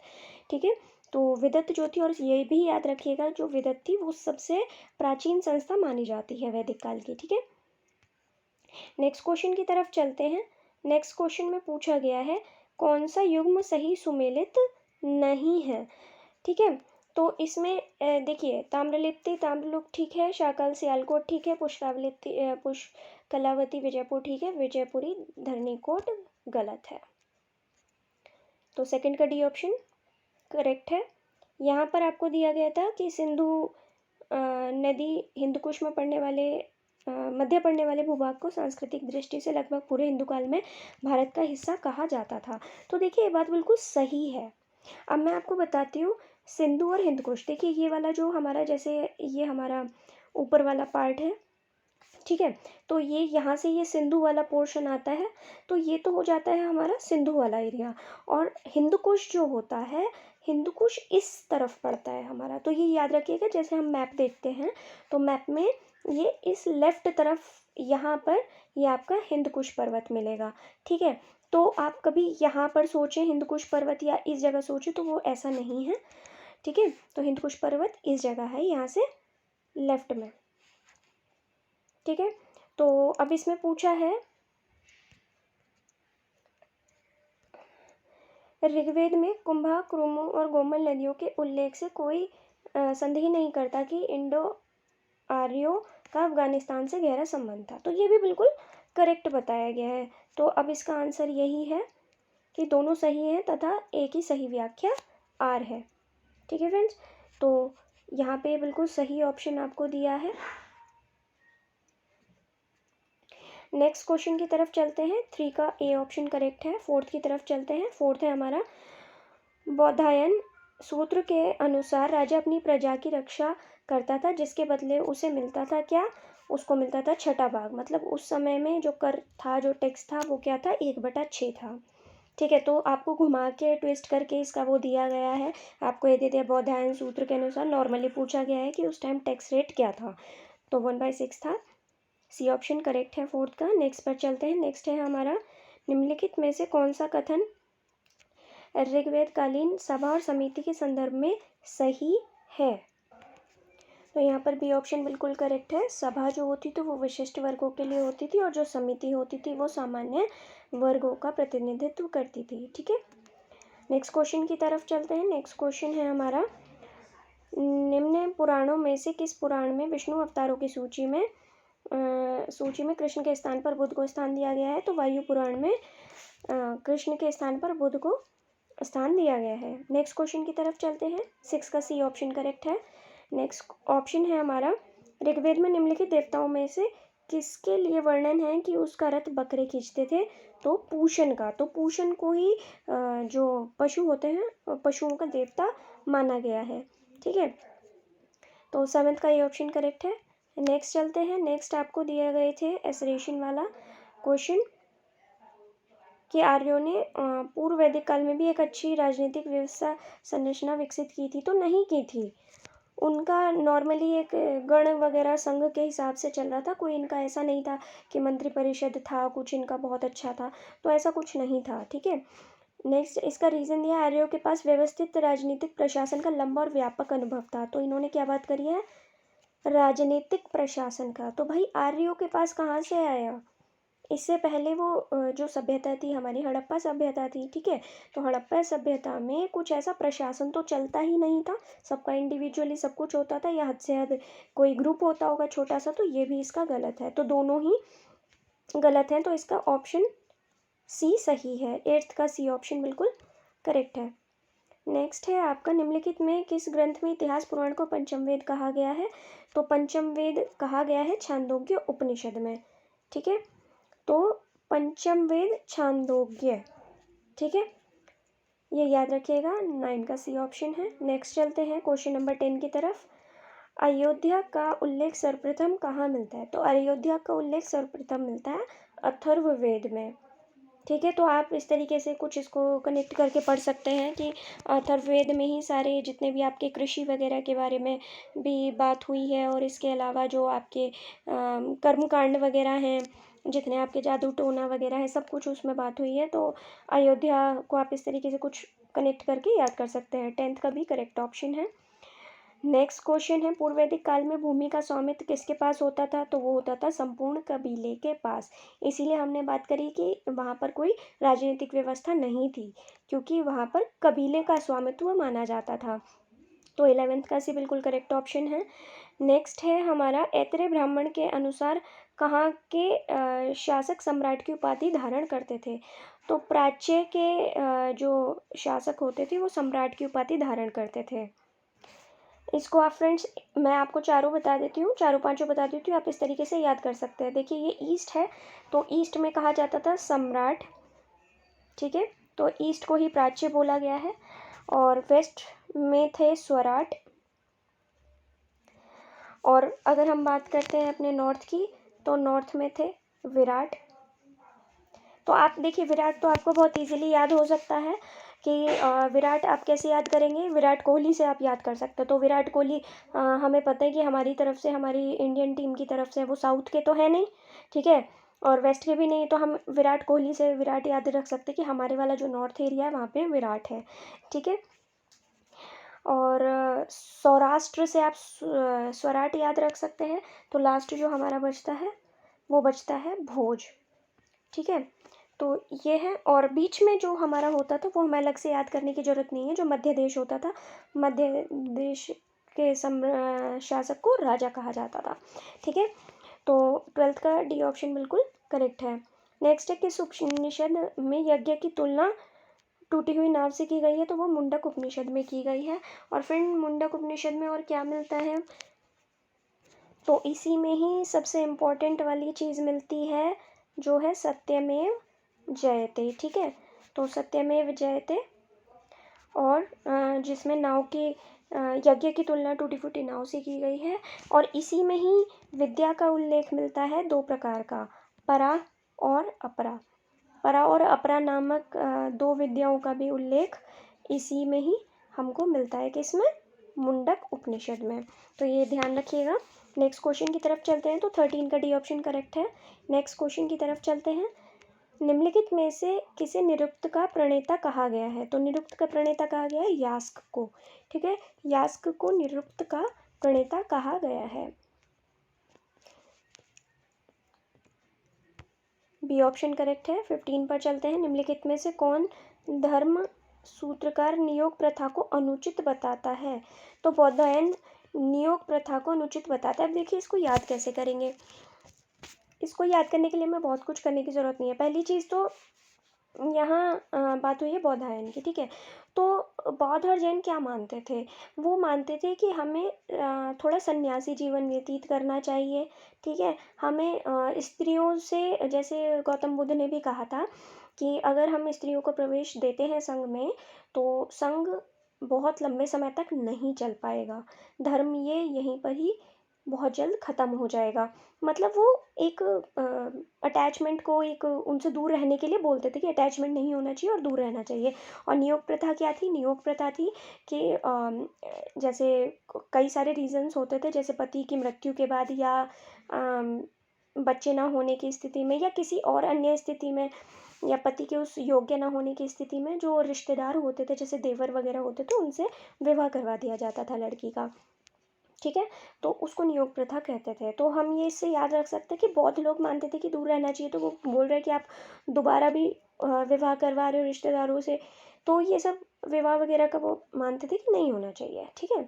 ठीक है, तो विदत जो थी, और ये भी याद रखिएगा, जो विदत थी वो सबसे प्राचीन संस्था मानी जाती है वैदिक काल की। ठीक है, नेक्स्ट क्वेश्चन की तरफ चलते हैं। नेक्स्ट क्वेश्चन में पूछा गया है, कौन सा युग्म सही सुमेलित नहीं है? ठीक है, तो इसमें देखिए, ताम्रलिप्ति ताम्रलुक ठीक है, शाकल सियालकोट ठीक है, पुष्कलावती विजयपुर ठीक है, विजयपुरी धरणीकोट गलत है। तो सेकंड का डी ऑप्शन करेक्ट है। यहाँ पर आपको दिया गया था कि सिंधु नदी हिंदुकुश में पड़ने वाले मध्य पड़ने वाले भूभाग को सांस्कृतिक दृष्टि से लगभग पूरे हिंदू काल में भारत का हिस्सा कहा जाता था। तो देखिए, ये बात बिल्कुल सही है। अब मैं आपको बताती हूँ, सिंधु और हिंदकुश, देखिए ये वाला जो हमारा, जैसे ये हमारा ऊपर वाला पार्ट है, ठीक है, तो ये यहाँ से ये सिंधु वाला पोर्शन आता है, तो ये तो हो जाता है हमारा सिंधु वाला एरिया। और हिंदकुश जो होता है, हिंदकुश इस तरफ पड़ता है हमारा। तो ये याद रखिएगा, जैसे हम मैप देखते हैं तो मैप में ये इस लेफ्ट तरफ, यहाँ पर ये आपका हिंदकुश पर्वत मिलेगा। ठीक है, तो आप कभी यहाँ पर सोचें हिंदकुश पर्वत या इस जगह सोचें तो वो ऐसा नहीं है। ठीक है, तो हिंदकुश पर्वत इस जगह है, यहाँ से लेफ्ट में। ठीक है, तो अब इसमें पूछा है, ऋग्वेद में कुंभा, क्रुमु और गोमल नदियों के उल्लेख से कोई संदेह नहीं करता कि इंडो आर्यों का अफगानिस्तान से गहरा संबंध था। तो ये भी बिल्कुल करेक्ट बताया गया है। तो अब इसका आंसर यही है कि दोनों सही हैं तथा एक ही सही व्याख्या आर है। ठीक है फ्रेंड्स, तो यहाँ पे बिल्कुल सही ऑप्शन आपको दिया है। नेक्स्ट क्वेश्चन की तरफ चलते हैं। 3 का ए ऑप्शन करेक्ट है। 4th की तरफ चलते हैं। 4th है हमारा, बौधायन सूत्र के अनुसार राजा अपनी प्रजा की रक्षा करता था, जिसके बदले उसे मिलता था क्या? उसको मिलता था छठा भाग। मतलब उस समय में जो कर था, जो टैक्स था, वो क्या था? 1/6 था। ठीक है, तो आपको घुमा के ट्विस्ट करके इसका वो दिया गया है। आपको ये दे दिया, बौधायन सूत्र के अनुसार नॉर्मली पूछा गया है कि उस टाइम टैक्स रेट क्या था, तो 1/6 था। सी ऑप्शन करेक्ट है 4th का। नेक्स्ट पर चलते हैं। नेक्स्ट है हमारा, निम्नलिखित में से कौन सा कथन ऋग्वेद कालीन सभा और समिति के संदर्भ में सही है? तो यहाँ पर बी ऑप्शन बिल्कुल करेक्ट है। सभा जो होती थी वो विशिष्ट वर्गों के लिए होती थी, और जो समिति होती थी वो सामान्य वर्गों का प्रतिनिधित्व करती थी। ठीक है, नेक्स्ट क्वेश्चन की तरफ चलते हैं। नेक्स्ट क्वेश्चन है हमारा, निम्न पुराणों में से किस पुराण में विष्णु अवतारों की सूची में कृष्ण के स्थान पर बुध को स्थान दिया गया है? तो वायु पुराण में कृष्ण के स्थान पर बुध को स्थान दिया गया है। नेक्स्ट क्वेश्चन की तरफ चलते हैं। 6 का सी ऑप्शन करेक्ट है। नेक्स्ट ऑप्शन है हमारा, ऋग्वेद में निम्नलिखित देवताओं में से किसके लिए वर्णन है कि उसका रथ बकरे खींचते थे? तो पूषण का। तो पूषण को ही जो पशु होते हैं, पशुओं का देवता माना गया है। ठीक है, तो 7th का ये ऑप्शन करेक्ट है। नेक्स्ट चलते हैं। नेक्स्ट आपको दिए गए थे एसरेशन वाला क्वेश्चन कि आर्यों ने पूर्व वैदिक काल में भी एक अच्छी राजनीतिक व्यवस्था संरचना विकसित की थी? तो नहीं की थी। उनका नॉर्मली एक गण वगैरह संघ के हिसाब से चल रहा था। कोई इनका ऐसा नहीं था कि मंत्रिपरिषद था, कुछ इनका बहुत अच्छा था, तो ऐसा कुछ नहीं था। ठीक है, नेक्स्ट इसका रीज़न दिया, आर्यों के पास व्यवस्थित राजनीतिक प्रशासन का लंबा और व्यापक अनुभव था। तो इन्होंने क्या बात करी है? राजनीतिक प्रशासन का। तो भाई आर्यों के पास कहाँ से आया? इससे पहले वो जो सभ्यता थी हमारी, हड़प्पा सभ्यता थी। ठीक है, तो हड़प्पा सभ्यता में कुछ ऐसा प्रशासन तो चलता ही नहीं था। सबका इंडिविजुअली सब कुछ होता था, या हद से हद कोई ग्रुप होता होगा छोटा सा। तो ये भी इसका गलत है। तो दोनों ही गलत हैं, तो इसका ऑप्शन सी सही है। 8th का सी ऑप्शन बिल्कुल करेक्ट है। नेक्स्ट है आपका, निम्नलिखित में किस ग्रंथ में इतिहास पुराण को पंचम वेद कहा गया है? तो पंचम वेद कहा गया है छांदोग्य उपनिषद में। ठीक है, तो पंचम वेद छांदोग्य, ठीक है, ये याद रखिएगा। 9 का सी ऑप्शन है। नेक्स्ट चलते हैं क्वेश्चन नंबर 10 की तरफ। अयोध्या का उल्लेख सर्वप्रथम कहाँ मिलता है? तो अयोध्या का उल्लेख सर्वप्रथम मिलता है अथर्ववेद में। ठीक है, तो आप इस तरीके से कुछ इसको कनेक्ट करके पढ़ सकते हैं कि अथर्ववेद में ही सारे जितने भी आपके कृषि वगैरह के बारे में भी बात हुई है, और इसके अलावा जो आपके कर्मकांड वगैरह हैं, जितने आपके जादू टोना वगैरह है, सब कुछ उसमें बात हुई है। तो अयोध्या को आप इस तरीके से कुछ कनेक्ट करके याद कर सकते हैं। 10th का भी करेक्ट ऑप्शन है। नेक्स्ट क्वेश्चन है, पूर्व वैदिक काल में भूमि का स्वामित्व किसके पास होता था? तो वो होता था संपूर्ण कबीले के पास। इसीलिए हमने बात करी कि वहाँ पर कोई राजनीतिक व्यवस्था नहीं थी, क्योंकि वहाँ पर कबीले का स्वामित्व माना जाता था। तो 11th का सी बिल्कुल करेक्ट ऑप्शन है। नेक्स्ट है हमारा, ऐतरेय ब्राह्मण के अनुसार कहाँ के शासक सम्राट की उपाधि धारण करते थे? तो प्राच्य के जो शासक होते थे वो सम्राट की उपाधि धारण करते थे। इसको आप फ्रेंड्स, मैं आपको चारों बता देती हूँ, चारों पांचों बता देती हूँ, आप इस तरीके से याद कर सकते हैं। देखिए ये ईस्ट है, तो ईस्ट में कहा जाता था सम्राट। ठीक है, तो ईस्ट को ही प्राच्य बोला गया है। और वेस्ट में थे स्वराट। और अगर हम बात करते हैं अपने नॉर्थ की, तो नॉर्थ में थे विराट। तो आप देखिए, विराट तो आपको बहुत इजीली याद हो सकता है कि विराट आप कैसे याद करेंगे? विराट कोहली से आप याद कर सकते हो। तो विराट कोहली हमें पता है कि हमारी तरफ से, हमारी इंडियन टीम की तरफ से वो साउथ के तो है नहीं, ठीक है, और वेस्ट के भी नहीं, तो हम विराट कोहली से विराट याद रख सकते हैं कि हमारे वाला जो नॉर्थ एरिया है वहाँ पे विराट है। ठीक है, और सौराष्ट्र से आप स्वराट याद रख सकते हैं। तो लास्ट जो हमारा बचता है वो बचता है भोज। ठीक है, तो ये है। और बीच में जो हमारा होता था वो हमें अलग से याद करने की ज़रूरत नहीं है। जो मध्य देश होता था, मध्य देश के शासक को राजा कहा जाता था। ठीक है, तो 12th का डी ऑप्शन बिल्कुल करेक्ट है। नेक्स्ट है, किस उपनिषद में यज्ञ की तुलना टूटी हुई नाव से की गई है? तो वो मुंडक उपनिषद में की गई है। और फ्रेंड, मुंडक उपनिषद में और क्या मिलता है? तो इसी में ही सबसे इम्पोर्टेंट वाली चीज़ मिलती है, जो है सत्यमेव जयते। ठीक है, तो सत्यमेव जयते, और जिसमें नाव की यज्ञ की तुलना टूटी फूटी नाव से की गई है। और इसी में ही विद्या का उल्लेख मिलता है 2 प्रकार का, परा और अपरा। परा और अपरा नामक 2 विद्याओं का भी उल्लेख इसी में ही हमको मिलता है, किसमें? मुंडक उपनिषद में। तो ये ध्यान रखिएगा। नेक्स्ट क्वेश्चन की तरफ चलते हैं। तो 13 का डी ऑप्शन करेक्ट है। नेक्स्ट क्वेश्चन की तरफ चलते हैं। निम्नलिखित में से किसे निरुक्त का प्रणेता कहा गया है? तो निरुक्त का प्रणेता कहा गया है यास्क को। ठीक है, यास्क को निरुक्त का प्रणेता कहा गया है। बी ऑप्शन करेक्ट है। 15 पर चलते हैं। निम्नलिखित में से कौन धर्म सूत्रकार नियोग प्रथा को अनुचित बताता है? तो बौधायन नियोग प्रथा को अनुचित बताता है। अब देखिए, इसको याद कैसे करेंगे? इसको याद करने के लिए हमें बहुत कुछ करने की ज़रूरत नहीं है। पहली चीज़ तो यहाँ बात हुई है बौधायन की। ठीक है, तो बौद्ध और जैन क्या मानते थे? वो मानते थे कि हमें थोड़ा सन्यासी जीवन व्यतीत करना चाहिए। ठीक है, हमें स्त्रियों से, जैसे गौतम बुद्ध ने भी कहा था कि अगर हम स्त्रियों को प्रवेश देते हैं संघ में, तो संघ बहुत लंबे समय तक नहीं चल पाएगा। धर्म ये यहीं पर ही बहुत जल्द ख़त्म हो जाएगा। मतलब वो एक अटैचमेंट को, एक उनसे दूर रहने के लिए बोलते थे कि अटैचमेंट नहीं होना चाहिए और दूर रहना चाहिए। और नियोग प्रथा क्या थी? नियोग प्रथा थी कि जैसे कई सारे रीज़न्स होते थे, जैसे पति की मृत्यु के बाद, या बच्चे ना होने की स्थिति में, या किसी और अन्य स्थिति में, या पति के उस योग्य ना होने की स्थिति में, जो रिश्तेदार होते थे, जैसे देवर वगैरह होते थे, उनसे विवाह करवा दिया जाता था लड़की का। ठीक है, तो उसको नियोग प्रथा कहते थे। तो हम ये इससे याद रख सकते हैं कि बौद्ध लोग मानते थे कि दूर रहना चाहिए, तो वो बोल रहे हैं कि आप दोबारा भी विवाह करवा रहे हो रिश्तेदारों से, तो ये सब विवाह वगैरह का वो मानते थे कि नहीं होना चाहिए। ठीक है,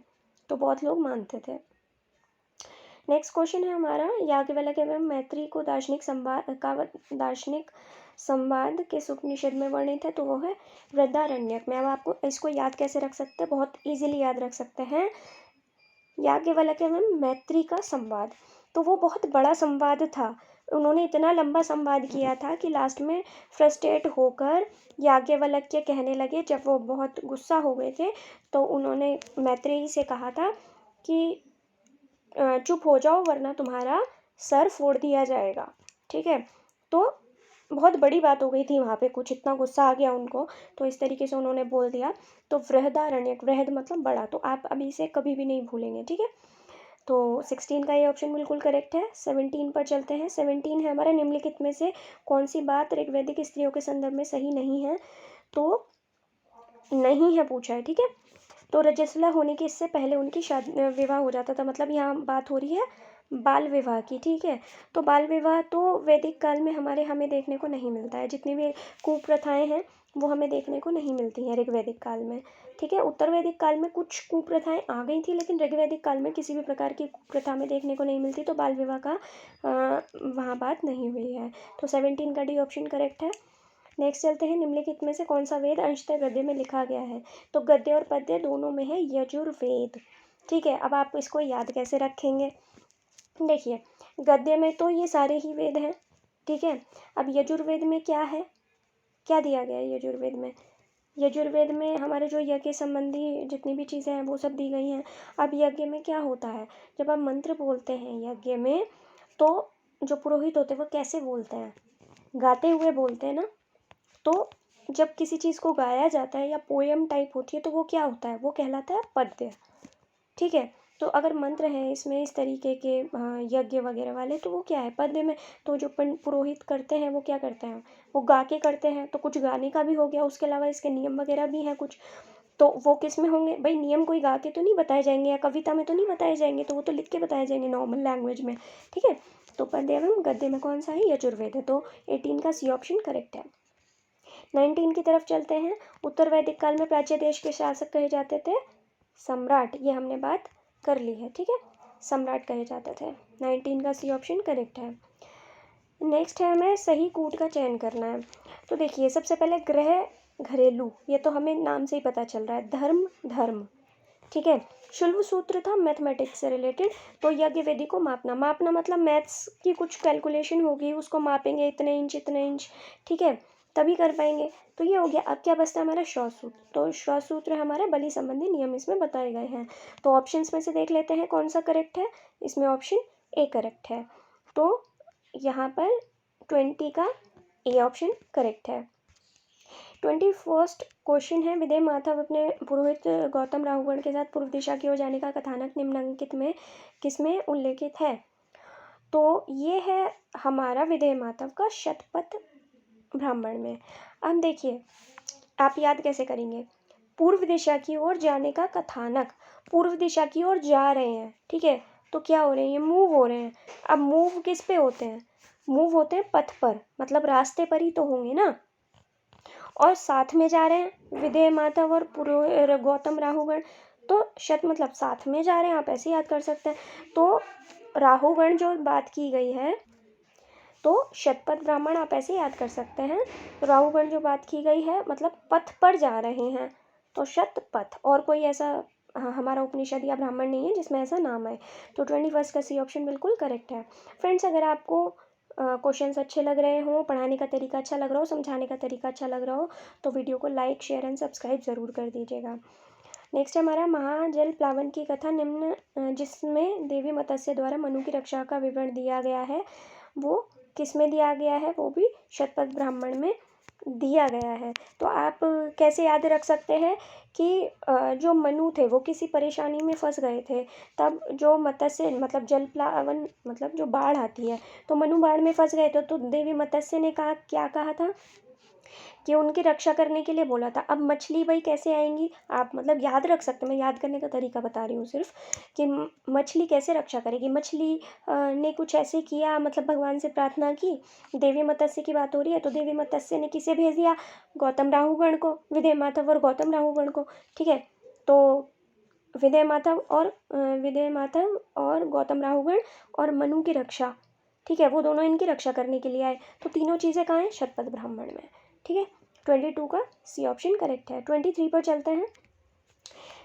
तो बौद्ध लोग मानते थे। नेक्स्ट क्वेश्चन है हमारा, याज्ञवल्क्य एवं मैत्री को दार्शनिक संवाद किस उपनिषद में वर्णित है? तो वो है बृहदारण्यक में। अब आपको इसको याद कैसे रख सकते हैं? बहुत इजीली याद रख सकते हैं। याज्ञवल्क्य एवं मैत्री का संवाद, तो वो बहुत बड़ा संवाद था। उन्होंने इतना लंबा संवाद किया था कि लास्ट में फ्रस्ट्रेट होकर याज्ञवल्क्य कहने लगे, जब वो बहुत गुस्सा हो गए थे तो उन्होंने मैत्रेयी से कहा था कि चुप हो जाओ वरना तुम्हारा सर फोड़ दिया जाएगा। ठीक है, तो बहुत बड़ी बात हो गई थी वहाँ पे, कुछ इतना गुस्सा आ गया उनको, तो इस तरीके से उन्होंने बोल दिया। तो बृहदारण्यक, बृहद मतलब बड़ा, तो आप अभी इसे कभी भी नहीं भूलेंगे। ठीक है, तो 16 का ये ऑप्शन बिल्कुल करेक्ट है। 17 पर चलते हैं। 17 है हमारा, निम्नलिखित में से कौन सी बात ऋग्वैदिक स्त्रियों के संदर्भ में सही नहीं है? तो नहीं है पूछा है। ठीक है, तो रजस्वला होने के इससे पहले उनकी विवाह हो जाता था, मतलब यहाँ बात हो रही है बाल विवाह की। ठीक है, तो बाल विवाह तो वैदिक काल में हमें देखने को नहीं मिलता है। जितनी भी कुप्रथाएं हैं वो हमें देखने को नहीं मिलती हैं ऋग्वैदिक काल में। ठीक है, उत्तर वैदिक काल में कुछ कुप्रथाएं आ गई थी, लेकिन ऋग्वैदिक काल में किसी भी प्रकार की कुप्रथा में देखने को नहीं मिलती, तो बाल विवाह का वहाँ बात नहीं हुई है। तो 17 का डी ऑप्शन करेक्ट है। नेक्स्ट चलते हैं, निम्नलिखित में से कौन सा वेद अंशतः गद्य में लिखा गया है? तो गद्य और पद्य दोनों में है यजुर्वेद। ठीक है, अब आप इसको याद कैसे रखेंगे? देखिए, गद्य में तो ये सारे ही वेद हैं। ठीक है, अब यजुर्वेद में क्या है, क्या दिया गया है यजुर्वेद में? यजुर्वेद में हमारे जो यज्ञ संबंधी जितनी भी चीज़ें हैं वो सब दी गई हैं। अब यज्ञ में क्या होता है, जब आप मंत्र बोलते हैं यज्ञ में, तो जो पुरोहित होते हैं वो कैसे बोलते हैं? गाते हुए बोलते हैं ना। तो जब किसी चीज़ को गाया जाता है या पोएम टाइप होती है तो वो क्या होता है? वो कहलाता है पद्य। ठीक है, तो अगर मंत्र है इसमें इस तरीके के यज्ञ वगैरह वाले, तो वो क्या है? पद्य में। तो जो पुरोहित करते हैं वो क्या करते हैं? वो गा के करते हैं, तो कुछ गाने का भी हो गया, उसके अलावा इसके नियम वगैरह भी हैं कुछ, तो वो किस में होंगे भाई? नियम कोई गा के तो नहीं बताए जाएंगे या कविता में तो नहीं बताए जाएंगे, तो वो तो लिख के बताए जाएंगे नॉर्मल लैंग्वेज में। ठीक है, तो पद्य एवं गद्य में कौन सा है? यजुर्वेद है। तो 18 का सी ऑप्शन करेक्ट है। 19 की तरफ चलते हैं। उत्तर वैदिक काल में प्राच्य देश के शासक कहे जाते थे सम्राट, ये हमने बात कर ली है। ठीक है, सम्राट कहे जाते थे। 19 का सी ऑप्शन करेक्ट है। नेक्स्ट है, हमें सही कूट का चयन करना है। तो देखिए, सबसे पहले ग्रह, घरेलू, ये तो हमें नाम से ही पता चल रहा है। धर्म, धर्म। ठीक है, शुल्ब सूत्र था मैथमेटिक्स से रिलेटेड, तो यज्ञ वेदी को मापना, मापना मतलब मैथ्स की कुछ कैलकुलेशन होगी, उसको मापेंगे इतने इंच इतने इंच। ठीक है, तभी कर पाएंगे। तो ये हो गया। अब क्या बचता है हमारा? श्रौत सूत्र। तो श्रौत सूत्र हमारे बलि संबंधी नियम इसमें बताए गए हैं। तो ऑप्शंस में से देख लेते हैं कौन सा करेक्ट है। इसमें ऑप्शन ए करेक्ट है, तो यहाँ पर 20 का ए ऑप्शन करेक्ट है। 21st क्वेश्चन है, विदेह माधव अपने पुरोहित गौतम राहुगण के साथ पूर्व दिशा की ओर जाने का कथानक निम्नलिखित में किसमें उल्लेखित है? तो ये है हमारा विदेह माधव का शतपथ ब्राह्मण में। अब देखिए, आप याद कैसे करेंगे? पूर्व दिशा की ओर जाने का कथानक, पूर्व दिशा की ओर जा रहे हैं। ठीक है, तो क्या हो रहे हैं? ये मूव हो रहे हैं। अब मूव किस पे होते हैं? मूव होते हैं पथ पर, मतलब रास्ते पर ही तो होंगे ना। और साथ में जा रहे हैं विदेह माधव और गौतम राहुगण, तो शत मतलब साथ में जा रहे हैं, आप ऐसे याद कर सकते हैं। तो राहुगण जो बात की गई है, तो शतपथ ब्राह्मण आप ऐसे याद कर सकते हैं। तो राहुगण जो बात की गई है मतलब पथ पर जा रहे हैं, तो शतपथ। और कोई ऐसा हमारा उपनिषद या ब्राह्मण नहीं है जिसमें ऐसा नाम है। तो 21 का सी ऑप्शन बिल्कुल करेक्ट है। फ्रेंड्स, अगर आपको क्वेश्चंस अच्छे लग रहे हों, पढ़ाने का तरीका अच्छा लग रहा हो, समझाने का तरीका अच्छा लग रहा हो, तो वीडियो को लाइक, शेयर एंड सब्सक्राइब ज़रूर कर दीजिएगा। नेक्स्ट हमारा महाजल प्लावन की कथा निम्न जिसमें देवी मत्स्य द्वारा मनु की रक्षा का विवरण दिया गया है, वो किस में दिया गया है? वो भी शतपथ ब्राह्मण में दिया गया है। तो आप कैसे याद रख सकते हैं कि जो मनु थे वो किसी परेशानी में फंस गए थे, तब जो मत्स्य मतलब जल प्लावन मतलब जो बाढ़ आती है, तो मनु बाढ़ में फंस गए थे, तो देवी मत्स्य ने कहा, क्या कहा था कि उनकी रक्षा करने के लिए बोला था। अब मछली भाई कैसे आएंगी? आप मतलब याद रख सकते हैं, मैं याद करने का तरीका बता रही हूँ सिर्फ, कि मछली कैसे रक्षा करेगी। मछली ने कुछ ऐसे किया, मतलब भगवान से प्रार्थना की। देवी मत्स्य की बात हो रही है, तो देवी मत्स्य ने किसे भेज दिया? गौतम राहुगण को, विदेह माधव और गौतम राहुगण को। ठीक है, तो विदय माधव और गौतम राहुगण और मनु की रक्षा, ठीक है, वो दोनों इनकी रक्षा करने के लिए आए। तो तीनों चीज़ें कहाँ हैं? शतपथ ब्राह्मण में, ठीक है। 22 का सी ऑप्शन करेक्ट है। 23 पर चलते हैं।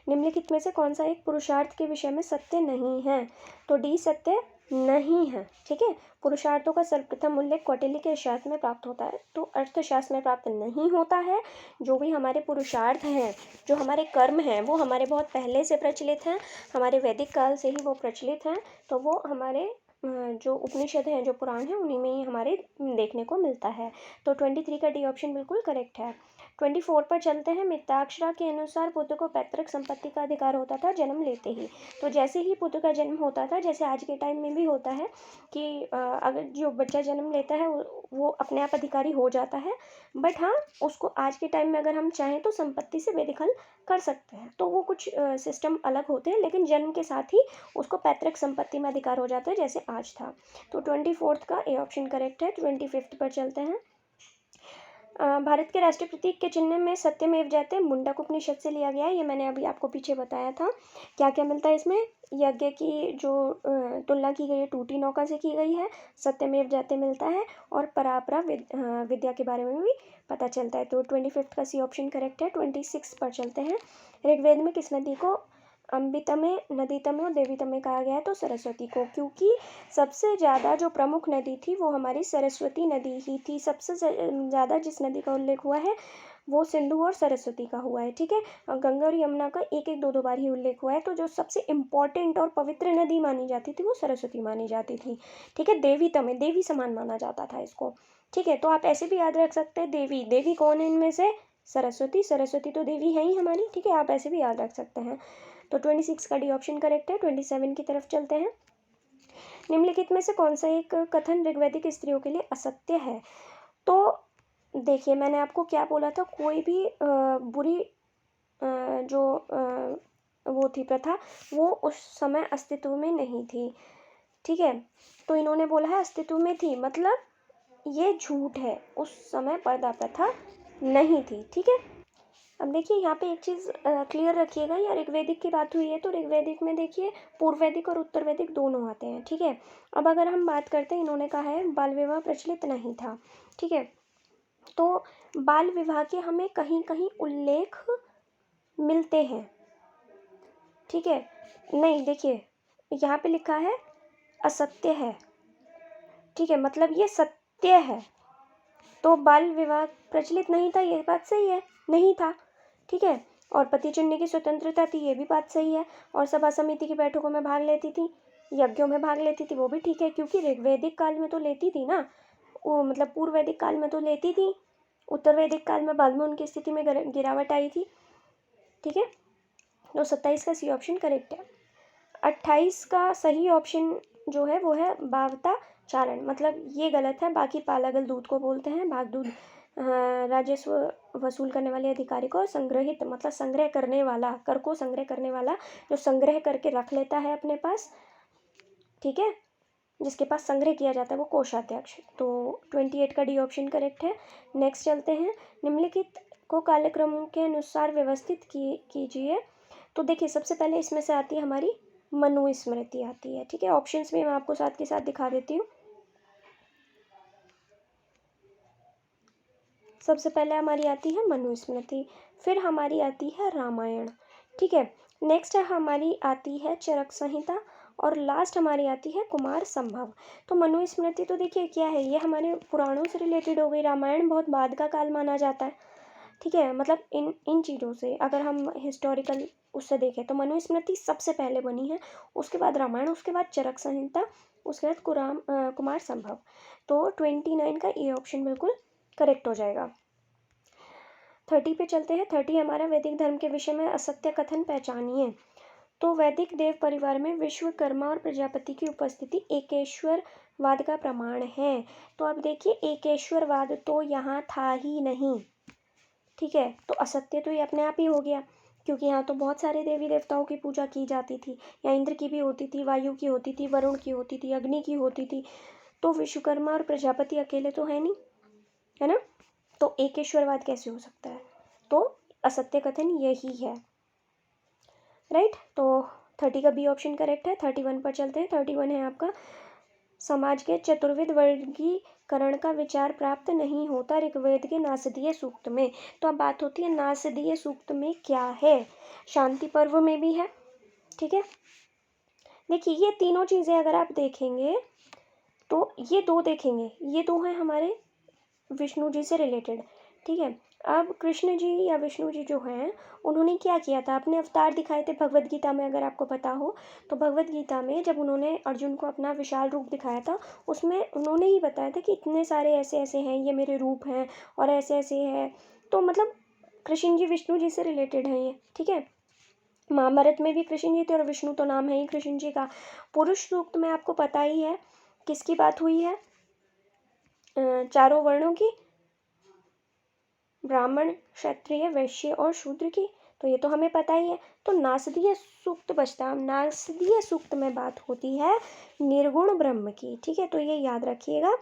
निम्नलिखित में से कौन सा एक पुरुषार्थ के विषय में सत्य नहीं है? तो डी सत्य नहीं है, ठीक है। पुरुषार्थों का सर्वप्रथम उल्लेख कौटिल्य के शास्त्र में प्राप्त होता है, तो अर्थशास्त्र में प्राप्त नहीं होता है। जो भी हमारे पुरुषार्थ हैं, जो हमारे कर्म हैं, वो हमारे बहुत पहले से प्रचलित हैं, हमारे वैदिक काल से ही वो प्रचलित हैं। तो वो हमारे जो उपनिषद हैं, जो पुराण हैं, उन्हीं में ही हमारे देखने को मिलता है। तो 23 का डी ऑप्शन बिल्कुल करेक्ट है। 24 पर चलते हैं। मिताक्षरा के अनुसार पुत्र को पैतृक संपत्ति का अधिकार होता था जन्म लेते ही। तो जैसे ही पुत्र का जन्म होता था, जैसे आज के टाइम में भी होता है कि अगर जो बच्चा जन्म लेता है वो अपने आप अधिकारी हो जाता है, बट हाँ, उसको आज के टाइम में अगर हम चाहें तो संपत्ति से बेदखल कर सकते हैं। तो वो कुछ सिस्टम अलग होते हैं, लेकिन जन्म के साथ ही उसको पैतृक संपत्ति में अधिकार हो जाता है, जैसे आज था। तो 24 का ए ऑप्शन करेक्ट है। 25 पर चलते हैं। भारत के राष्ट्रीय प्रतीक के चिन्ह में सत्यमेव जयते मुंडक उपनिषद से लिया गया है। ये मैंने अभी आपको पीछे बताया था। क्या क्या मिलता है इसमें? यज्ञ की जो तुलना की गई है टूटी नौका से की गई है, सत्यमेव जयते मिलता है, और परापरा विद्या के बारे में भी पता चलता है। तो 25 का सी ऑप्शन करेक्ट है। 26 पर चलते हैं। ऋग्वेद में किस नदी को अम्बितमे, नदीतमे और देवीतमे कहा गया है? तो सरस्वती को, क्योंकि सबसे ज़्यादा जो प्रमुख नदी थी वो हमारी सरस्वती नदी ही थी। सबसे ज़्यादा जिस नदी का उल्लेख हुआ है वो सिंधु और सरस्वती का हुआ है, ठीक है। और गंगा और यमुना का एक एक दो बार ही उल्लेख हुआ है। तो जो सबसे इम्पॉर्टेंट और पवित्र नदी मानी जाती थी वो सरस्वती मानी जाती थी, ठीक है। देवी तमे, देवी समान माना जाता था इसको, ठीक है। तो आप ऐसे भी याद रख सकते हैं, देवी, देवी कौन है इनमें से? सरस्वती, सरस्वती तो देवी है ही हमारी, ठीक है। आप ऐसे भी याद रख सकते हैं। तो 26 का डी ऑप्शन करेक्ट है। 27 की तरफ चलते हैं। निम्नलिखित में से कौन सा एक कथन ऋग्वैदिक स्त्रियों के लिए असत्य है? तो देखिए, मैंने आपको क्या बोला था, कोई भी बुरी जो वो थी प्रथा, वो उस समय अस्तित्व में नहीं थी, ठीक है। तो इन्होंने बोला है अस्तित्व में थी, मतलब ये झूठ है, उस समय पर्दा प्रथा नहीं थी, ठीक है। अब देखिए यहाँ पे एक चीज़ क्लियर रखिएगा, या ऋग्वैदिक की बात हुई है तो ऋग्वैदिक में देखिए पूर्व वैदिक और उत्तर वैदिक दोनों आते हैं, ठीक है। अब अगर हम बात करते हैं, इन्होंने कहा है बाल विवाह प्रचलित नहीं था, ठीक है। तो बाल विवाह के हमें कहीं कहीं उल्लेख मिलते हैं, ठीक है। नहीं, देखिए यहाँ पे लिखा है असत्य है, ठीक है, मतलब ये सत्य है। तो बाल विवाह प्रचलित नहीं था, ये बात सही है, नहीं था, ठीक है। और पति चुनने की स्वतंत्रता थी, ये भी बात सही है। और सभा समिति की बैठकों में भाग लेती थी, यज्ञों में भाग लेती थी, वो भी ठीक है, क्योंकि ऋग्वैदिक काल में तो लेती थी ना, वो मतलब पूर्व वैदिक काल में तो लेती थी, उत्तर वैदिक काल में बाद में उनकी स्थिति में गिरावट आई थी, ठीक है। तो 27 का सी ऑप्शन करेक्ट है। 28 का सही ऑप्शन जो है वो है बावता चारण, मतलब ये गलत है। बाकी पालागल दूध को बोलते हैं, भाग दूध राजस्व वसूल करने वाले अधिकारी को, संग्रहित मतलब संग्रह करने वाला, कर को संग्रह करने वाला, जो संग्रह करके रख लेता है अपने पास, ठीक है, जिसके पास संग्रह किया जाता है वो कोषाध्यक्ष। तो 28 का डी ऑप्शन करेक्ट है। नेक्स्ट चलते हैं। निम्नलिखित को कालक्रम के अनुसार व्यवस्थित कीजिए। तो देखिए, सबसे पहले इसमें से आती है हमारी मनुस्मृति आती है, ठीक है। ऑप्शंस भी मैं आपको साथ के साथ दिखा देती हूँ। सबसे पहले हमारी आती है मनुस्मृति, फिर हमारी आती है रामायण, ठीक है। नेक्स्ट हमारी आती है चरक संहिता, और लास्ट हमारी आती है कुमार संभव। तो मनुस्मृति तो देखिए क्या है, ये हमारे पुराणों से रिलेटेड हो गई। रामायण बहुत बाद का काल माना जाता है, ठीक है। मतलब इन चीज़ों से अगर हम हिस्टोरिकल उससे देखें तो मनुस्मृति सबसे पहले बनी है, उसके बाद रामायण, उसके बाद चरक संहिता, उसके बाद कुमार संभव। तो 29 का ए ऑप्शन बिल्कुल करेक्ट हो जाएगा। 30 पे चलते हैं। 30 हमारा वैदिक धर्म के विषय में असत्य कथन पहचानिए। तो वैदिक देव परिवार में विश्वकर्मा और प्रजापति की उपस्थिति एकेश्वरवाद का प्रमाण है। तो अब देखिए, एकेश्वरवाद तो यहाँ था ही नहीं, ठीक है। तो असत्य तो ये अपने आप ही हो गया, क्योंकि यहाँ तो बहुत सारे देवी देवताओं की पूजा की जाती थी। यहाँ इंद्र की भी होती थी, वायु की होती थी, वरुण की होती थी, अग्नि की होती थी। तो विश्वकर्मा और प्रजापति अकेले तो है नहीं, है ना। तो एकेश्वरवाद कैसे हो सकता है? तो असत्य कथन यही है। राइट। तो 30 का बी ऑप्शन करेक्ट है। 31 पर चलते हैं। 31 है आपका, समाज के चतुर्विध वर्गीकरण का विचार प्राप्त नहीं होता ऋग्वेद के नासदीय सूक्त में। तो अब बात होती है नासदीय सूक्त में क्या है। शांति पर्व में भी है, ठीक है। देखिए ये तीनों चीज़ें अगर आप देखेंगे तो ये दो देखेंगे, ये दो हैं हमारे विष्णु जी से रिलेटेड, ठीक है। अब कृष्ण जी या विष्णु जी जो हैं उन्होंने क्या किया था, अपने अवतार दिखाए थे भगवत गीता में, अगर आपको पता हो तो भगवत गीता में जब उन्होंने अर्जुन को अपना विशाल रूप दिखाया था उसमें उन्होंने ही बताया था कि इतने सारे ऐसे ऐसे हैं, ये मेरे रूप हैं और ऐसे ऐसे हैं। तो मतलब कृष्ण जी विष्णु जी से रिलेटेड है ये, ठीक है। महाभारत में भी कृष्ण जी थे और विष्णु तो नाम है ही कृष्ण जी का। पुरुष सूक्त में आपको पता ही है किसकी बात हुई है, चारों वर्णों की, ब्राह्मण क्षत्रिय वैश्य और शूद्र की। तो ये तो हमें पता ही है। तो नासदीय सूक्त बचता, नासदीय सूक्त में बात होती है निर्गुण ब्रह्म की, ठीक है। तो ये याद रखिएगा,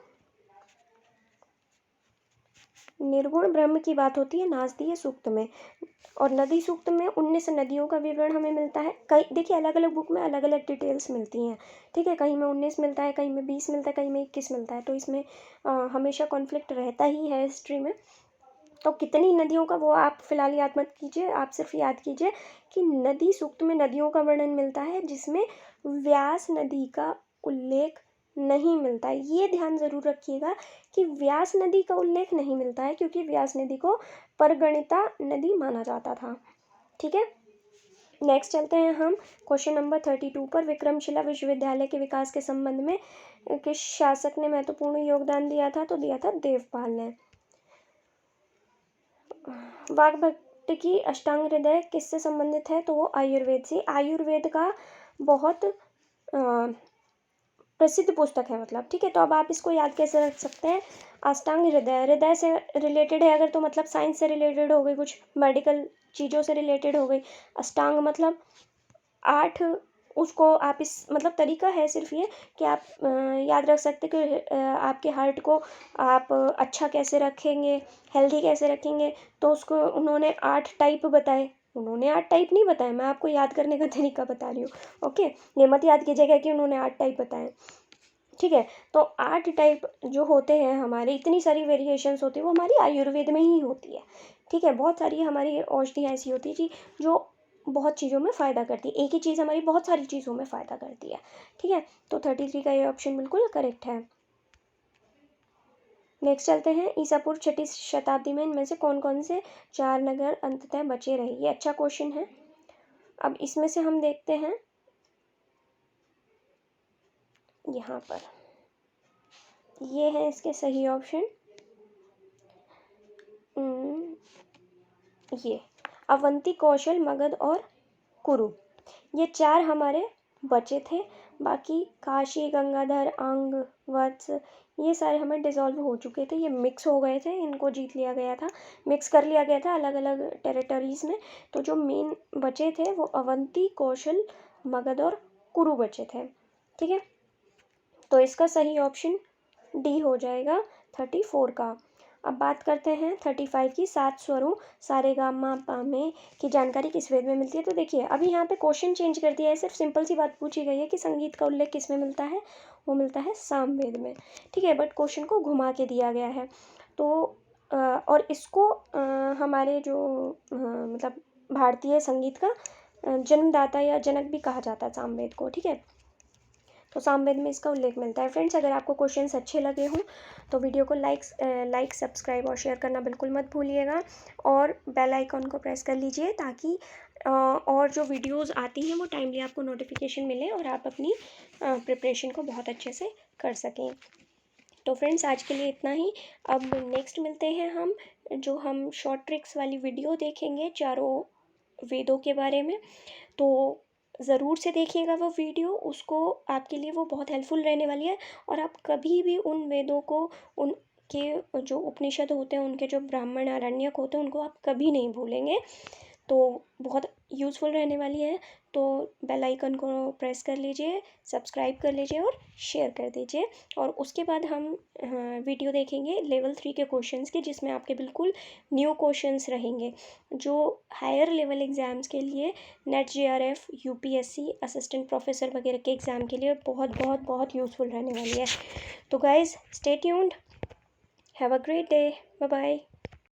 निर्गुण ब्रह्म की बात होती है नासदीय सूक्त में। और नदी सूक्त में 19 नदियों का विवरण हमें मिलता है। कई देखिए अलग अलग बुक में अलग अलग डिटेल्स मिलती हैं, ठीक है। कहीं में 19 मिलता है, कहीं में 20 मिलता है, कहीं में 21 मिलता है। तो इसमें हमेशा कॉन्फ्लिक्ट रहता ही है हिस्ट्री में। तो कितनी नदियों का वो आप फिलहाल याद मत कीजिए, आप सिर्फ याद कीजिए कि नदी सूक्त में नदियों का वर्णन मिलता है जिसमें व्यास नदी का उल्लेख नहीं मिलता है। ये ध्यान जरूर रखिएगा कि व्यास नदी का उल्लेख नहीं मिलता है क्योंकि व्यास नदी को परगणिता नदी माना जाता था, ठीक है। नेक्स्ट चलते हैं हम क्वेश्चन नंबर 32 पर। विक्रमशिला विश्वविद्यालय के विकास के संबंध में किस शासक ने महत्वपूर्ण योगदान दिया था, तो दिया था देवपाल ने। वाग्भट की अष्टांग हृदय किससे संबंधित है, तो वो आयुर्वेद से। आयुर्वेद का बहुत प्रसिद्ध पुस्तक है मतलब, ठीक है। तो अब आप इसको याद कैसे रख सकते हैं, अष्टांग हृदय, हृदय से रिलेटेड है अगर तो मतलब साइंस से रिलेटेड हो गई, कुछ मेडिकल चीज़ों से रिलेटेड हो गई। अष्टांग मतलब 8, उसको आप इस मतलब तरीका है सिर्फ ये कि आप याद रख सकते कि आपके हार्ट को आप अच्छा कैसे रखेंगे, हेल्दी कैसे रखेंगे। तो उसको उन्होंने 8 टाइप बताए, उन्होंने 8 टाइप नहीं बताए, मैं आपको याद करने का तरीका बता रही हूँ, ओके। ये मत याद कीजिएगा कि उन्होंने 8 टाइप बताए, ठीक है। तो 8 टाइप जो होते हैं हमारे, इतनी सारी वेरिएशंस होती है वो हमारी आयुर्वेद में ही होती है, ठीक है। बहुत सारी हमारी औषधियाँ ऐसी होती है जी जो बहुत चीज़ों में फ़ायदा करती है। एक ही चीज़ हमारी बहुत सारी चीज़ों में फ़ायदा करती है, ठीक है। तो 33 का ये ऑप्शन बिल्कुल करेक्ट है। नेक्स्ट चलते हैं, ईसा पूर्व 6वीं शताब्दी में इनमें से कौन कौन से 4 नगर अंततः बचे रहे। ये अच्छा क्वेश्चन है। अब इसमें से हम देखते हैं यहाँ पर, ये है इसके सही ऑप्शन, ये अवंती, कौशल, मगध और कुरु, ये 4 हमारे बचे थे। बाकी काशी, गंगाधर, अंग, वत्स, ये सारे हमें डिसॉल्व हो चुके थे, ये मिक्स हो गए थे, इनको जीत लिया गया था, मिक्स कर लिया गया था अलग अलग टेरिटरीज़ में। तो जो मेन बचे थे वो अवंती, कौशल, मगध और कुरु बचे थे, ठीक है। तो इसका सही ऑप्शन डी हो जाएगा 34 का। अब बात करते हैं 35 की, 7 स्वरों सारेगामा पा में की जानकारी किस वेद में मिलती है। तो देखिए अभी यहाँ पे क्वेश्चन चेंज कर दिया है, सिर्फ सिंपल सी बात पूछी गई है कि संगीत का उल्लेख किस में मिलता है, वो मिलता है सामवेद में, ठीक है। बट क्वेश्चन को घुमा के दिया गया है। तो और इसको हमारे जो मतलब भारतीय संगीत का जन्मदाता या जनक भी कहा जाता है सामवेद को, ठीक है। तो सामवेद में इसका उल्लेख मिलता है। फ्रेंड्स अगर आपको क्वेश्चंस अच्छे लगे हों तो वीडियो को लाइक सब्सक्राइब और शेयर करना बिल्कुल मत भूलिएगा और बेल आइकॉन को प्रेस कर लीजिए ताकि और जो वीडियोस आती हैं वो टाइमली आपको नोटिफिकेशन मिले और आप अपनी प्रिपरेशन को बहुत अच्छे से कर सकें। तो फ्रेंड्स आज के लिए इतना ही। अब नेक्स्ट मिलते हैं हम शॉर्ट ट्रिक्स वाली वीडियो देखेंगे चारों वेदों के बारे में। तो ज़रूर से देखिएगा वो वीडियो, उसको आपके लिए वो बहुत हेल्पफुल रहने वाली है। और आप कभी भी उन वेदों को, उनके जो उपनिषद होते हैं, उनके जो ब्राह्मण आरण्यक होते हैं, उनको आप कभी नहीं भूलेंगे। तो बहुत यूज़फुल रहने वाली है। तो बेल आइकन को प्रेस कर लीजिए, सब्सक्राइब कर लीजिए और शेयर कर दीजिए। और उसके बाद हम वीडियो देखेंगे लेवल 3 के क्वेश्चंस की, जिसमें आपके बिल्कुल न्यू क्वेश्चंस रहेंगे, जो हायर लेवल एग्ज़ाम्स के लिए net JRF, UPSC, assistant professor वगैरह के एग्ज़ाम के लिए बहुत बहुत बहुत यूज़फुल रहने वाली है। तो guys, stay tuned, have a great day, bye bye.